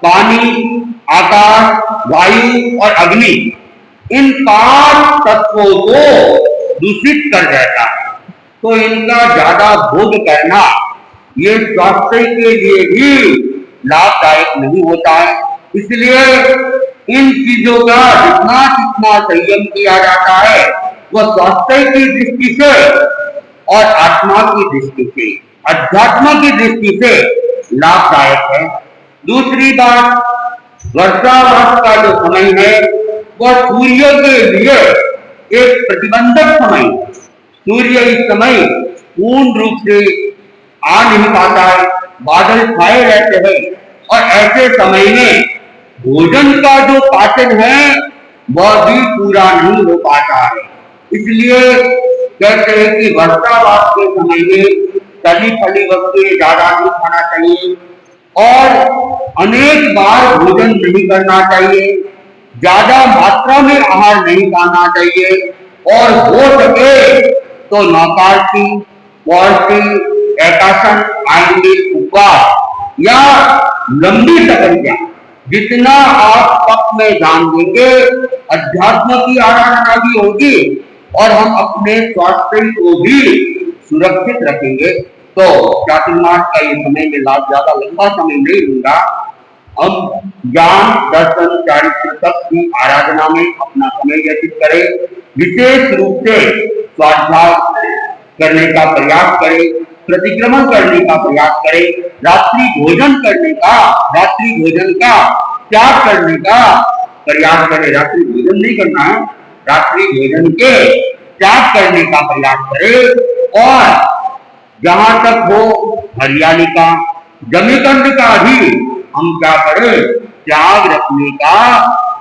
पानी, आकाश, वायु और अग्नि, इन 5 तत्वों को दूषित कर देता है, तो इनका ज्यादा भोग करना ये स्वास्थ्य के लिए भी लाभदायक नहीं होता है। इसलिए इन चीजों का जितना जितना संयम किया जाता है वह स्वास्थ्य की दृष्टि से और आत्मा की दृष्टि से, अध्यात्म की दृष्टि से लाभदायक है। दूसरी बात, वर्षावास का जो समय है वह सूर्य के लिए एक प्रतिबंधक समय है। सूर्य इस समय पूर्ण रूप से आ नहीं पाता है, बादल छाए रहते हैं और ऐसे समय में भोजन का जो पाचन है वह भी पूरा नहीं हो पाता है। इसलिए कहते हैं कि वर्षावास के समय में तली फली वस्तुएं ज्यादा नहीं खाना चाहिए और अनेक बार भोजन नहीं करना चाहिए, ज्यादा मात्रा में आहार नहीं खाना चाहिए और हो सके तो नौकार्ती, एकासन, आयनिक उपवास या लंबी तपस्या, जितना आप पक्ष में ध्यान देंगे अध्यात्म की आराधना भी होगी और हम अपने स्वास्थ्य को भी सुरक्षित रखेंगे। तो चातुर्मास का ये समय में लाभ ज्यादा लंबा समय नहीं लूंगा, हम ज्ञान, दर्शन, चारित्र तक की आराधना में अपना समय व्यतीत करें, विशेष रूप से स्वाध्याय करने का प्रयास करें, प्रतिक्रमण करने का प्रयास करें, रात्रि भोजन का त्याग करने का प्रयास करें। रात्रि भोजन नहीं करना है, रात्रि भोजन के त्याग करने का प्रयास करें और जहां तक हो हरियाली का, जमीकंद का भी हम क्या करें, त्याग रखने का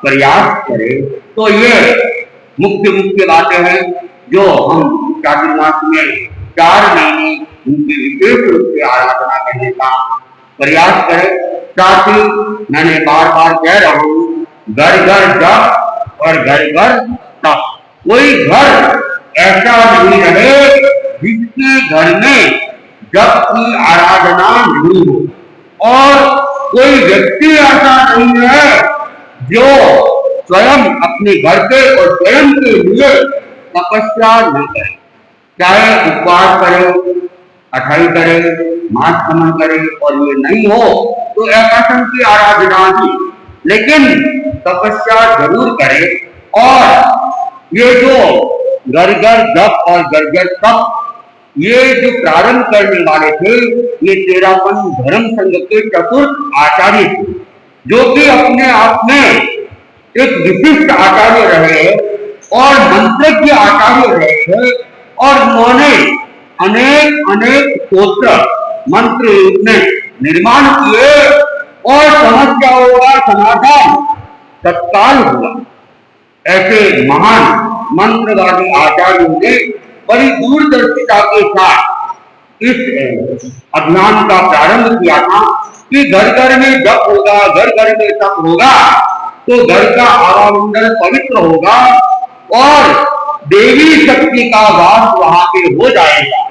प्रयास करें। तो ये मुख्य बातें हैं जो हम चातुर्मास में 4 महीने उनकी विशेष रूप से आराधना करने का प्रयास करें। साथ ही मैंने बार बार कह रहा हूँ, घर घर जप और घर घर तप। कोई घर ऐसा नहीं रहे जिसके घर में जप की आराधना नहीं हो और कोई व्यक्ति ऐसा नहीं है जो स्वयं अपने घर के और स्वयं के लिए तपस्या न करे, चाहे उपवास करे, अठाई करे, मास खमन करे और ये नहीं हो तो एकासन की आराधना ही, लेकिन तपस्या जरूर करे। और ये जो घर घर जप और घर घर तप, ये जो प्रारंभ करने वाले थे ये तेरापन धर्म संघ के चतुर्थ आचार्य थे, जो कि अपने आप में एक विशिष्ट आचार्य रहे और मंत्रज्ञ आचार्य रहे थे और उन्होंने अनेक स्तोत्र मंत्र में निर्माण किए और समस्याओं का समाधान तत्काल हुआ। ऐसे महान मंत्रवादी आचार्यों ने बड़ी दूरदर्शिता के साथ इस अभियान का प्रारंभ किया था कि घर घर में जप होगा, घर घर में तप होगा तो घर का आवामंडल पवित्र होगा और देवी शक्ति का वास वहां पे हो जाएगा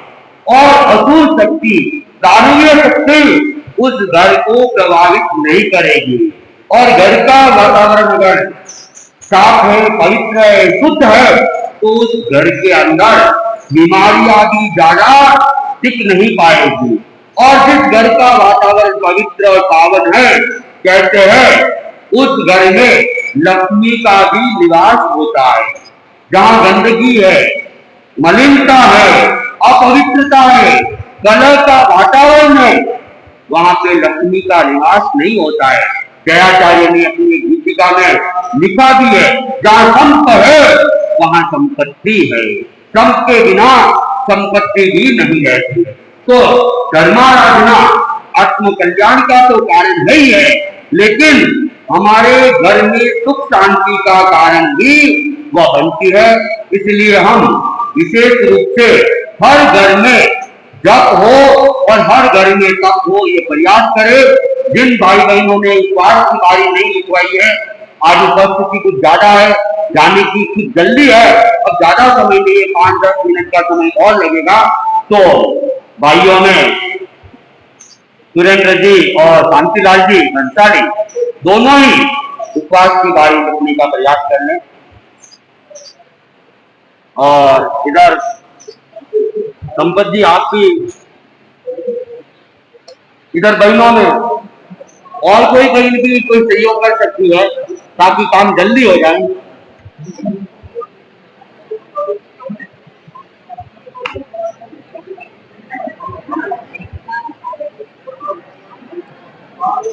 और असुर शक्ति, दानवीय शक्ति उस घर को प्रभावित नहीं करेगी और घर का वातावरण अगर साफ है, पवित्र है, शुद्ध है तो उस घर के अंदर बीमारियां भी ज्यादा टिक नहीं पाएगी। और जिस घर का वातावरण पवित्र और पावन है, कहते हैं उस घर में लक्ष्मी का भी निवास होता है। जहां गंदगी है, मलिनता है, अपवित्रता है, कलह का वातावरण है, वहां पे लक्ष्मी का निवास नहीं होता है। जयाचार्य ने अपनी गीतिका में लिखा भी है, जहां संप है वहां संपत्ति है, संप के बिना संपत्ति भी नहीं रहती है। तो धर्माराधना आत्म कल्याण का तो कारण नहीं है, लेकिन हमारे घर में सुख शांति का कारण भी वह बनती है। इसलिए हम विशेष रूप से हर घर में जप हो और हर घर में तप हो, ये प्रयास करे। जिन भाई बहनों ने उपवास की बारी नहीं लिखवाई है, आज उपस्थिति कुछ ज्यादा है, जाने की कुछ जल्दी है, अब ज्यादा समय नहीं है, 5-10 मिनट का समय और लगेगा। तो भाइयों में सुरेंद्र जी और शांतिलाल जी भंसाली दोनों ही उपवास की बारी लिखने का प्रयास कर लें। और इधर संपत जी आप भी इधर बहनों में और कोई कहीं भी कोई सहयोग कर सकती है ताकि काम जल्दी हो जाए।